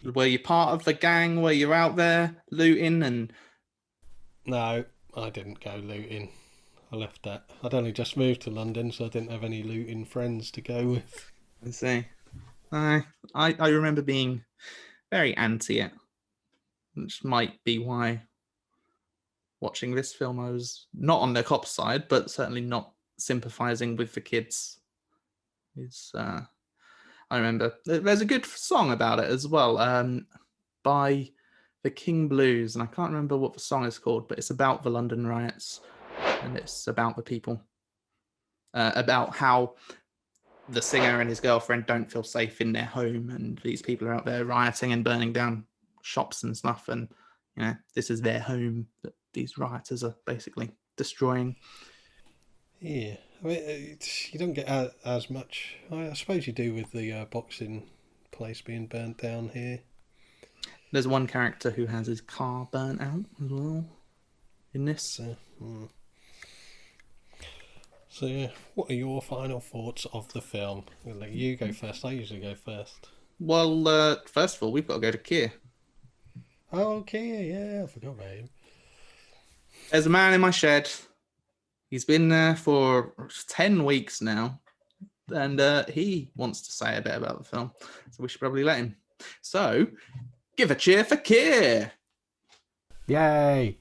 Were you part of the gang? Were you out there looting and... No, I didn't go looting. I left that. I'd only just moved to London, so I didn't have any looting friends to go with. I see. I remember being very anti it, which might be why watching this film I was not on the cop's side, but certainly not sympathising with the kids. I remember there's a good song about it as well, by the King Blues, and I can't remember what the song is called, but it's about the London riots, and it's about the people, about how the singer and his girlfriend don't feel safe in their home, and these people are out there rioting and burning down shops and stuff, and you know, this is their home that these rioters are basically destroying. Yeah, I mean, you don't get as much. I suppose you do with the boxing place being burnt down here. There's one character who has his car burnt out as well in this. So yeah, what are your final thoughts of the film? I'll let you go first. I usually go first. Well, first of all, we've got to go to Keir. Oh, okay, yeah, I forgot about him. There's a man in my shed. He's been there for 10 weeks now, and he wants to say a bit about the film, so we should probably let him. So, give a cheer for Keir! Yay!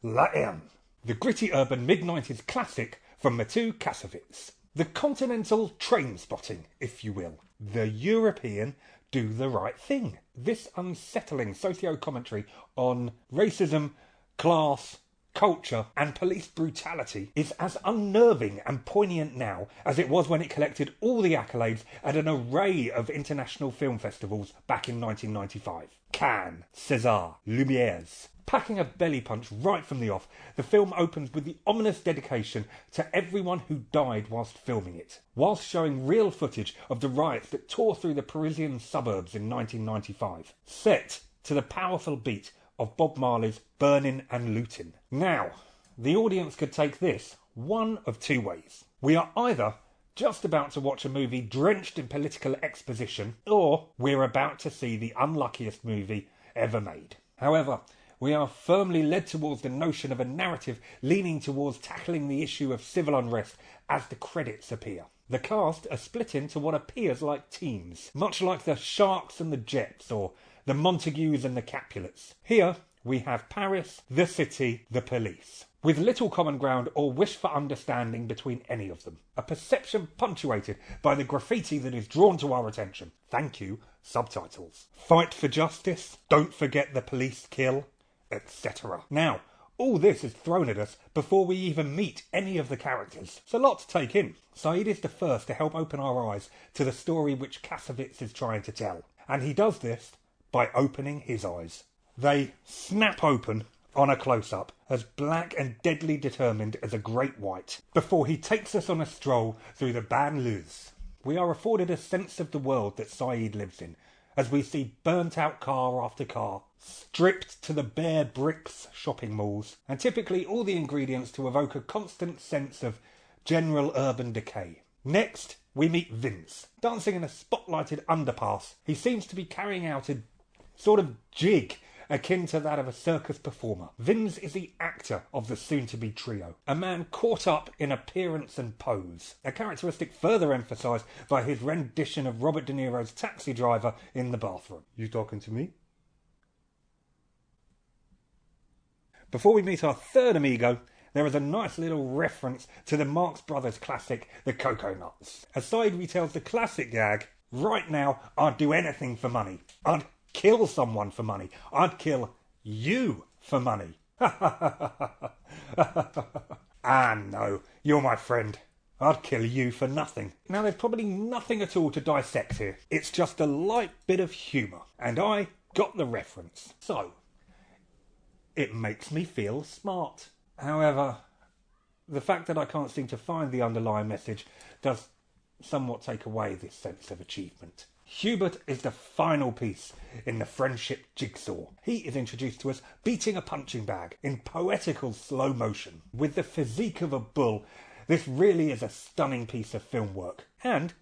La M, the gritty urban mid-90s classic from Matu Kassovitz. The continental train spotting, if you will. The European do the right thing. This unsettling socio-commentary on racism, class, culture and police brutality is as unnerving and poignant now as it was when it collected all the accolades at an array of international film festivals back in 1995. Cannes, César, Lumières. Packing a belly punch right from the off, the film opens with the ominous dedication to everyone who died whilst filming it, whilst showing real footage of the riots that tore through the Parisian suburbs in 1995, set to the powerful beat of Bob Marley's Burnin' and Lootin'. Now, the audience could take this one of two ways. We are either just about to watch a movie drenched in political exposition, or we're about to see the unluckiest movie ever made. However, we are firmly led towards the notion of a narrative leaning towards tackling the issue of civil unrest as the credits appear. The cast are split into what appears like teams, much like the Sharks and the Jets, or the Montagues and the Capulets. Here we have Paris, the city, the police, with little common ground or wish for understanding between any of them. A perception punctuated by the graffiti that is drawn to our attention. Thank you, subtitles. Fight for justice, don't forget the police kill, etc. Now, all this is thrown at us before we even meet any of the characters. It's a lot to take in. Said is the first to help open our eyes to the story which Kassovitz is trying to tell. And he does this by opening his eyes. They snap open on a close-up, as black and deadly determined as a great white, before he takes us on a stroll through the banlieues. We are afforded a sense of the world that Said lives in, as we see burnt-out car after car, stripped to the bare bricks shopping malls, and typically all the ingredients to evoke a constant sense of general urban decay. Next, we meet Vince, dancing in a spotlighted underpass. He seems to be carrying out a sort of jig akin to that of a circus performer. Vince is the actor of the soon-to-be trio, a man caught up in appearance and pose, a characteristic further emphasised by his rendition of Robert De Niro's Taxi Driver in the bathroom. You talking to me? Before we meet our third amigo, there is a nice little reference to the Marx Brothers classic, The Cocoa Nuts. As Said retells the classic gag, right now I'd do anything for money. I'd kill someone for money. I'd kill you for money. Ah, no, you're my friend. I'd kill you for nothing. Now, there's probably nothing at all to dissect here. It's just a light bit of humour, and I got the reference. So, it makes me feel smart. However, the fact that I can't seem to find the underlying message does somewhat take away this sense of achievement. Hubert is the final piece in the friendship jigsaw. He is introduced to us beating a punching bag in poetical slow motion. With the physique of a bull, this really is a stunning piece of film work, and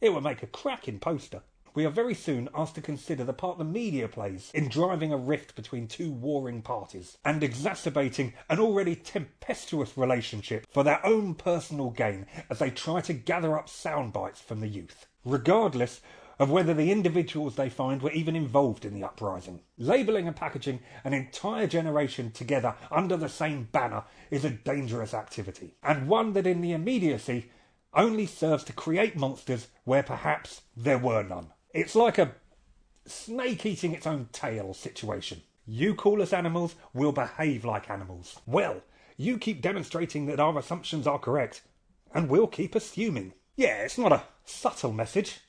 it will make a cracking poster. We are very soon asked to consider the part the media plays in driving a rift between two warring parties and exacerbating an already tempestuous relationship for their own personal gain as they try to gather up sound bites from the youth, regardless of whether the individuals they find were even involved in the uprising. Labelling and packaging an entire generation together under the same banner is a dangerous activity, and one that in the immediacy only serves to create monsters where perhaps there were none. It's like a snake eating its own tail situation. You call us animals, we'll behave like animals. Well, you keep demonstrating that our assumptions are correct, and we'll keep assuming. Yeah, it's not a subtle message,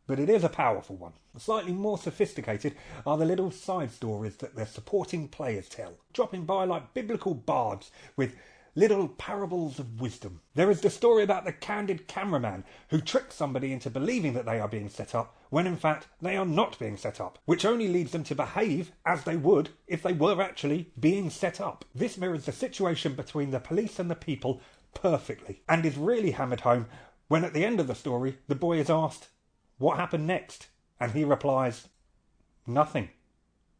but it is a powerful one. Slightly more sophisticated are the little side stories that their supporting players tell, dropping by like biblical bards with little parables of wisdom. There is the story about the candid cameraman who tricks somebody into believing that they are being set up, when in fact they are not being set up, which only leads them to behave as they would if they were actually being set up. This mirrors the situation between the police and the people perfectly, and is really hammered home when at the end of the story the boy is asked, "What happened next?" And he replies, "Nothing.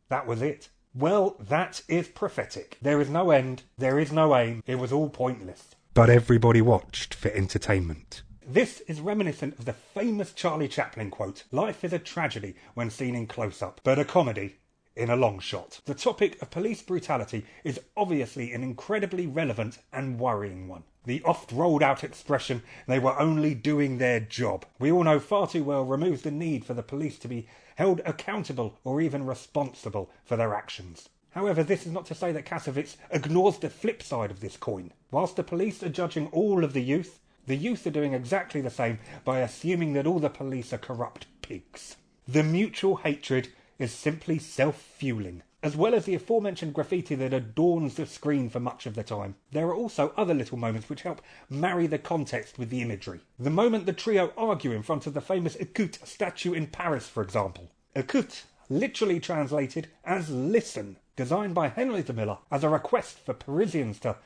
That was it." Well, that is prophetic. There is no end, there is no aim, it was all pointless. But everybody watched for entertainment. This is reminiscent of the famous Charlie Chaplin quote, "Life is a tragedy when seen in close-up, but a comedy in a long shot." The topic of police brutality is obviously an incredibly relevant and worrying one. The oft-rolled-out expression, "they were only doing their job," we all know far too well removes the need for the police to be held accountable or even responsible for their actions. However, this is not to say that Kassovitz ignores the flip side of this coin. Whilst the police are judging all of the youth are doing exactly the same by assuming that all the police are corrupt pigs. The mutual hatred is simply self-fueling. As well as the aforementioned graffiti that adorns the screen for much of the time, there are also other little moments which help marry the context with the imagery. The moment the trio argue in front of the famous Écoute statue in Paris, for example. Écoute, literally translated as listen, designed by Haine de Miller as a request for Parisians to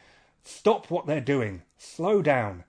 stop what they're doing, slow down,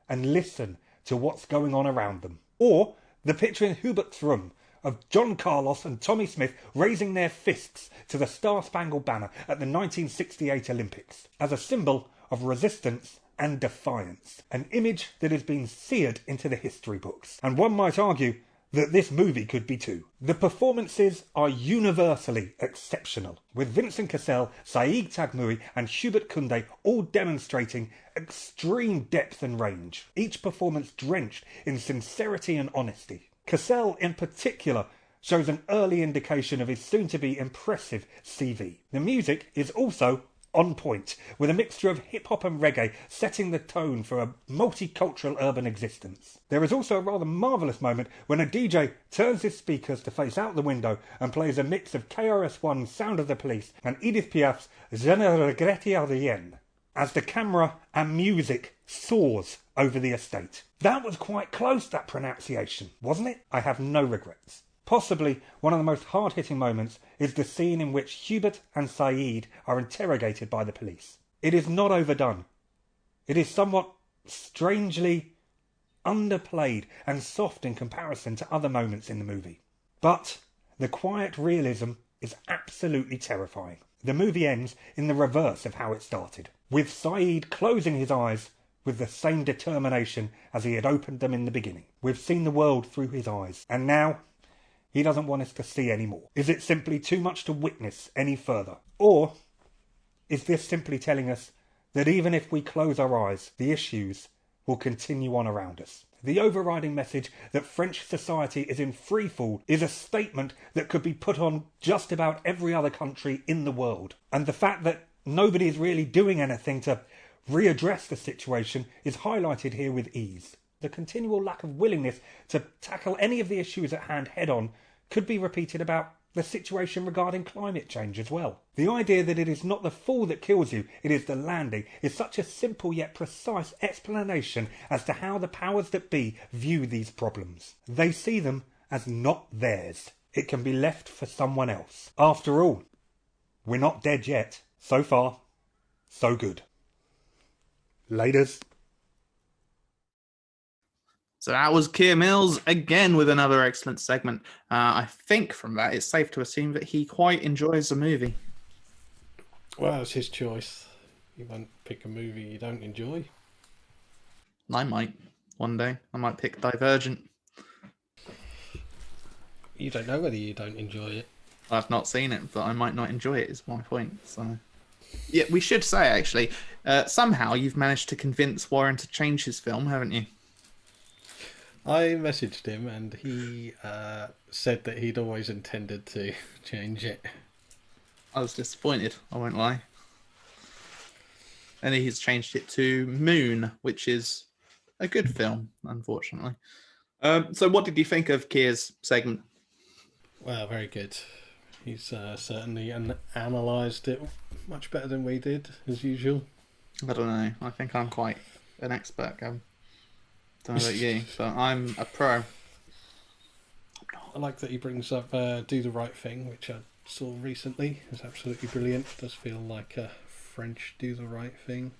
and listen to what's going on around them. Or the picture in Hubert's room of John Carlos and Tommy Smith raising their fists to the Star-Spangled Banner at the 1968 Olympics as a symbol of resistance and defiance. An image that has been seared into the history books. And one might argue that this movie could be too. The performances are universally exceptional, with Vincent Cassel, Saeed Tagmuri and Hubert Kunde all demonstrating extreme depth and range, each performance drenched in sincerity and honesty. Cassel in particular shows an early indication of his soon-to-be impressive CV. The music is also on point, with a mixture of hip-hop and reggae setting the tone for a multicultural urban existence. There is also a rather marvellous moment when a DJ turns his speakers to face out the window and plays a mix of KRS-One's Sound of the Police and Edith Piaf's Je ne regrette rien as the camera and music soars over the estate. That was quite close, that pronunciation, wasn't it? I have no regrets. Possibly one of the most hard-hitting moments is the scene in which Hubert and Saeed are interrogated by the police. It is not overdone. It is somewhat strangely underplayed and soft in comparison to other moments in the movie. But the quiet realism is absolutely terrifying. The movie ends in the reverse of how it started, with Saeed closing his eyes with the same determination as he had opened them in the beginning. We've seen the world through his eyes, and now he doesn't want us to see any more. Is it simply too much to witness any further? Or is this simply telling us that even if we close our eyes, the issues will continue on around us? The overriding message that French society is in free fall is a statement that could be put on just about every other country in the world. And the fact that nobody is really doing anything to readdress the situation is highlighted here with ease. The continual lack of willingness to tackle any of the issues at hand head-on could be repeated about the situation regarding climate change as well. The idea that it is not the fall that kills you, it is the landing, is such a simple yet precise explanation as to how the powers that be view these problems. They see them as not theirs. It can be left for someone else. After all, we're not dead yet. So far, so good. Laters. So that was Keir Mills again with another excellent segment. I think from that it's safe to assume that he quite enjoys the movie. Well, it's his choice. You won't pick a movie you don't enjoy. I might one day. I might pick Divergent. You don't know whether you don't enjoy it. I've not seen it, but I might not enjoy it, is my point. So, yeah, we should say actually, somehow you've managed to convince Warren to change his film, haven't you? I messaged him and he said that he'd always intended to change it. I was disappointed, I won't lie. And he's changed it to Moon, which is a good film, unfortunately. So what did you think of Keir's segment? Well, very good. He's certainly analysed it much better than we did, as usual. I don't know. I think I'm quite an expert, Gavin. Don't know about you, but I'm a pro. I like that he brings up Do the Right Thing, which I saw recently. It's absolutely brilliant. It does feel like a French Do the Right Thing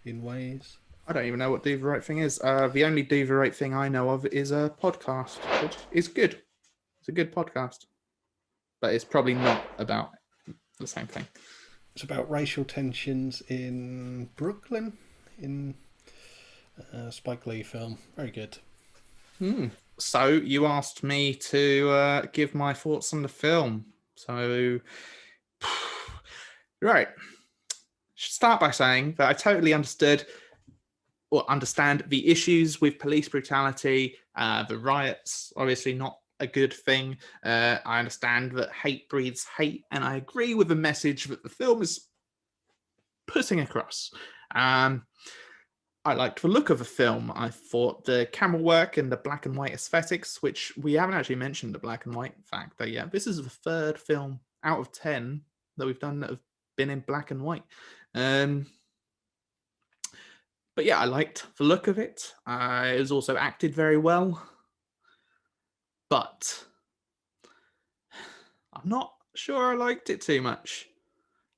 in ways. I don't even know what Do the Right Thing is. The only Do the Right Thing I know of is a podcast, which is good. It's a good podcast. But it's probably not about the same thing. It's about racial tensions in Brooklyn, in Spike Lee film. Very good. So you asked me to give my thoughts on the film. So, right. Should start by saying that I totally understand the issues with police brutality, the riots, obviously not a good thing. I understand that hate breeds hate, and I agree with the message that the film is putting across. I liked the look of the film. I thought the camera work and the black and white aesthetics, which we haven't actually mentioned the black and white factor yet. This is the third film out of 10 that we've done that have been in black and white. But yeah, I liked the look of it. It was also acted very well. But I'm not sure I liked it too much.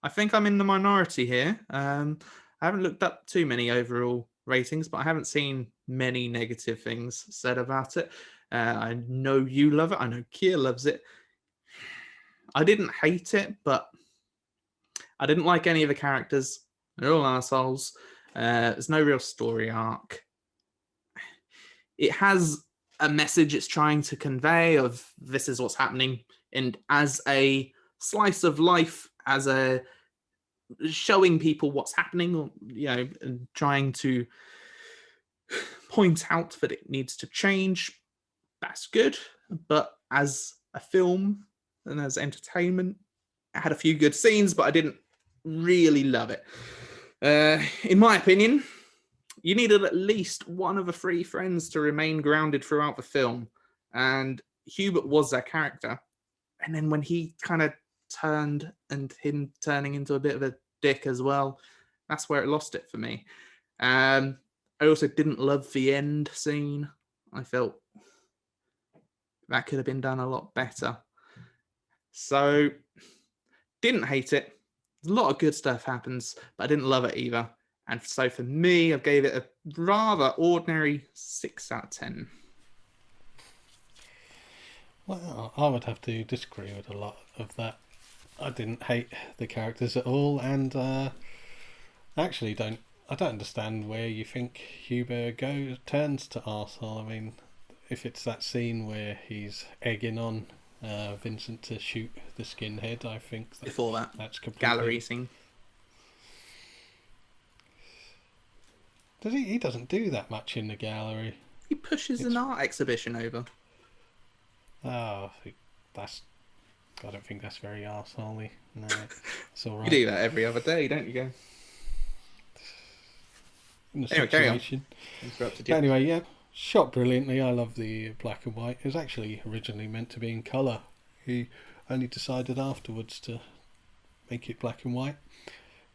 I think I'm in the minority here. I haven't looked up too many overall ratings, but I haven't seen many negative things said about it. I know you love it. I know Keir loves it. I didn't hate it, but I didn't like any of the characters. They're all assholes. There's no real story arc. It has a message it's trying to convey of this is what's happening, and as a slice of life, as a showing people what's happening, or and trying to point out that it needs to change, that's good. But as a film and as entertainment, it had a few good scenes, but I didn't really love it. In my opinion, you needed at least one of the three friends to remain grounded throughout the film, and Hubert was that character. And then when he kind of turned, and him turning into a bit of a dick as well, that's where it lost it for me. I also didn't love the end scene. I felt that could have been done a lot better. So, didn't hate it. A lot of good stuff happens, but I didn't love it either. And so for me, I gave it a rather ordinary 6 out of 10. Well, I would have to disagree with a lot of that. I didn't hate the characters at all, and I don't understand where you think Hubert turns to arsehole. I mean, if it's that scene where he's egging on Vincent to shoot the skinhead, I think Before that, that's completely... gallery scene. Does he? He doesn't do that much in the gallery. He pushes an art exhibition over. Oh, I don't think that's very arsehole-y. No, it's all right. You do that every other day, don't you, go? In the Anyway, carry on. situation. Interrupted you. Anyway, yeah, shot brilliantly. I love the black and white. It was actually originally meant to be in colour. He only decided afterwards to make it black and white,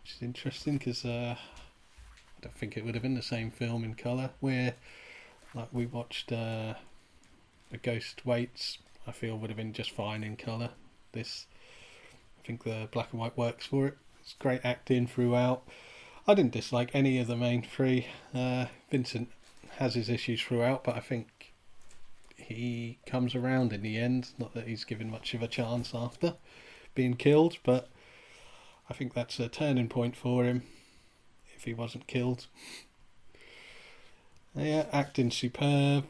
which is interesting because I don't think it would have been the same film in colour. Where, like, we watched The Ghost Waits, I feel would have been just fine in colour. This, I think the black and white works for it. It's great acting throughout. I didn't dislike any of the main three. Vincent has his issues throughout, but I think he comes around in the end. Not that he's given much of a chance after being killed, but I think that's a turning point for him if he wasn't killed. Yeah, acting superb.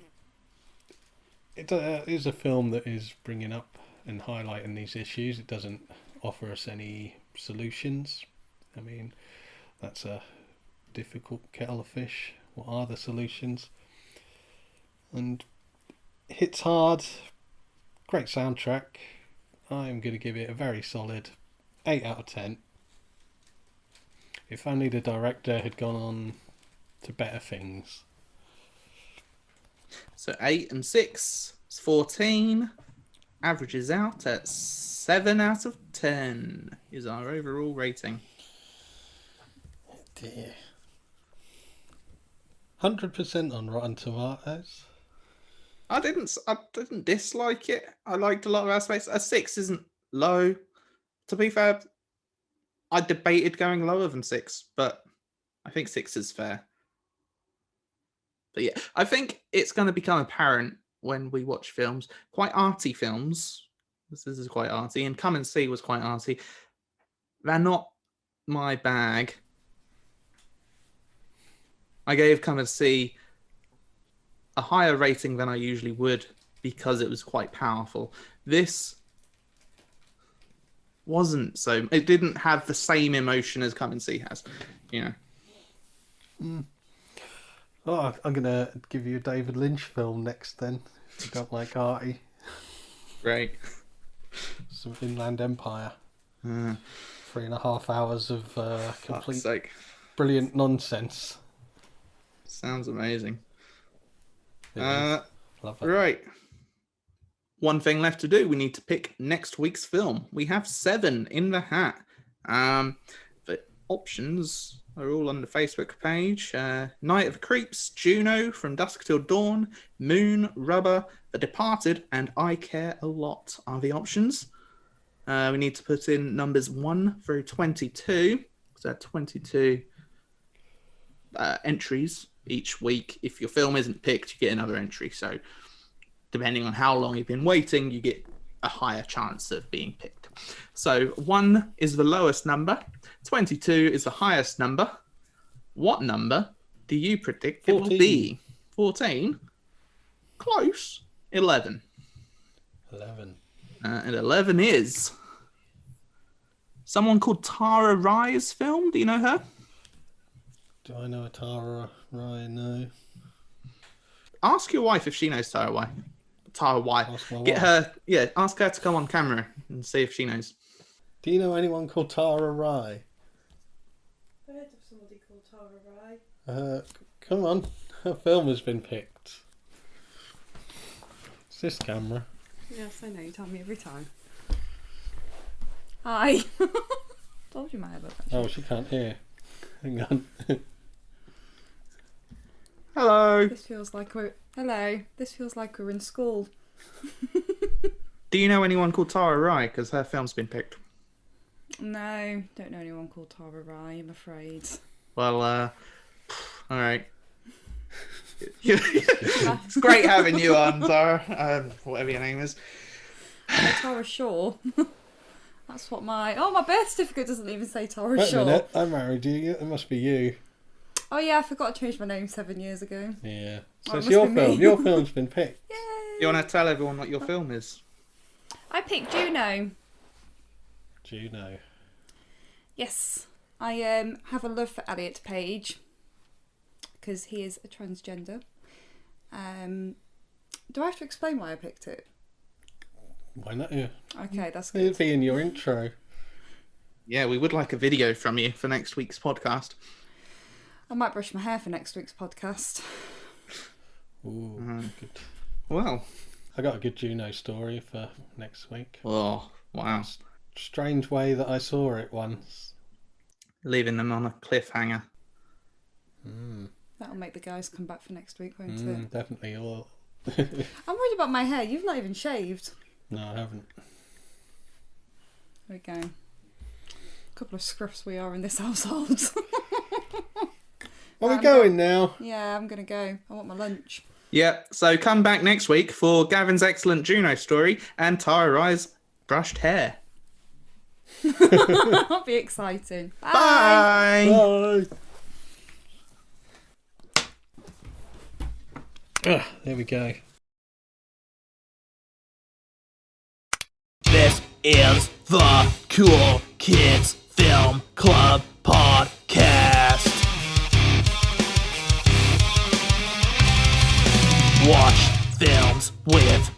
It is a film that is bringing up and highlighting these issues. It doesn't offer us any solutions. I mean, that's a difficult kettle of fish. What are the solutions? And it hits hard. Great soundtrack. I'm going to give it a very solid 8 out of 10. If only the director had gone on to better things. So 8 and 6 is 14. Averages out at 7 out of 10 is our overall rating. Dear. 100% on Rotten Tomatoes. I didn't dislike it. I liked a lot of aspects. A 6 isn't low. To be fair, I debated going lower than 6, but I think 6 is fair. But yeah, I think it's going to become apparent when we watch films, quite arty films. This is quite arty, and Come and See was quite arty. They're not my bag. I gave Come and See a higher rating than I usually would because it was quite powerful. This wasn't so. It didn't have the same emotion as Come and See has, you know. Oh, I'm going to give you a David Lynch film next then, if you don't like arty. Great. Some Inland Empire. 3.5 hours of complete brilliant nonsense. Sounds amazing. Love it. Right. One thing left to do. We need to pick next week's film. We have 7 in the hat. The options are all on the Facebook page. Night of the Creeps, Juno, From Dusk Till Dawn, Moon, Rubber, The Departed, and I Care a Lot are the options. We need to put in numbers 1 through 22. So 22 entries each week. If your film isn't picked, you get another entry. So depending on how long you've been waiting, you get a higher chance of being picked. So 1 is the lowest number. 22 is the highest number. What number do you predict 14. it will be? 14? Close. 11. 11. And 11 is someone called Tara Rye's film. Do you know her? Do I know a Tara Rye? No. Ask your wife if she knows Tara Rye. Tara Rye. Ask my Get wife. her. Yeah, ask her to come on camera and see if she knows. Do you know anyone called Tara Rye? I heard of somebody called Tara Rye. Come on. Her film has been picked. It's this camera. Yes, I know. You tell me every time. Hi. Told you my hair looked. Oh, she can't hear. Hang on. Hello. This feels like we're. Hello. This feels like we're in school. Do you know anyone called Tara Rye? Because her film's been picked. No, don't know anyone called Tara Rye, I'm afraid. Well, all right. It's great having you on, Tara. Whatever your name is. Tara Shaw. That's what my birth certificate doesn't even say Tara Wait a Shaw. minute. I married you. It must be you. Oh yeah, I forgot to change my name 7 years ago. Yeah. Oh, So it it's must your be me. film. Your film's been picked. Yay! You want to tell everyone what your film is? I picked Juno. Juno. Yes, I have a love for Elliot Page because he is a transgender. Do I have to explain why I picked it? Why not you? Okay, that's It'd good. be in your intro. Yeah, we would like a video from you for next week's podcast. I might brush my hair for next week's podcast. Ooh, good. Well. I got a good Juno story for next week. Oh, wow. Strange way that I saw it once. Leaving them on a cliffhanger. That'll make the guys come back for next week, won't it? Definitely. All. I'm worried about my hair. You've not even shaved. No, I haven't. There we go. A couple of scruffs we are in this household. Are we going now? Yeah, I'm going to go. I want my lunch. Yeah, so come back next week for Gavin's excellent Juno story and Tara Rye's brushed hair. That'll be exciting. Bye. Bye! There we go. This is the Cool Kids Film Club podcast. Watch films with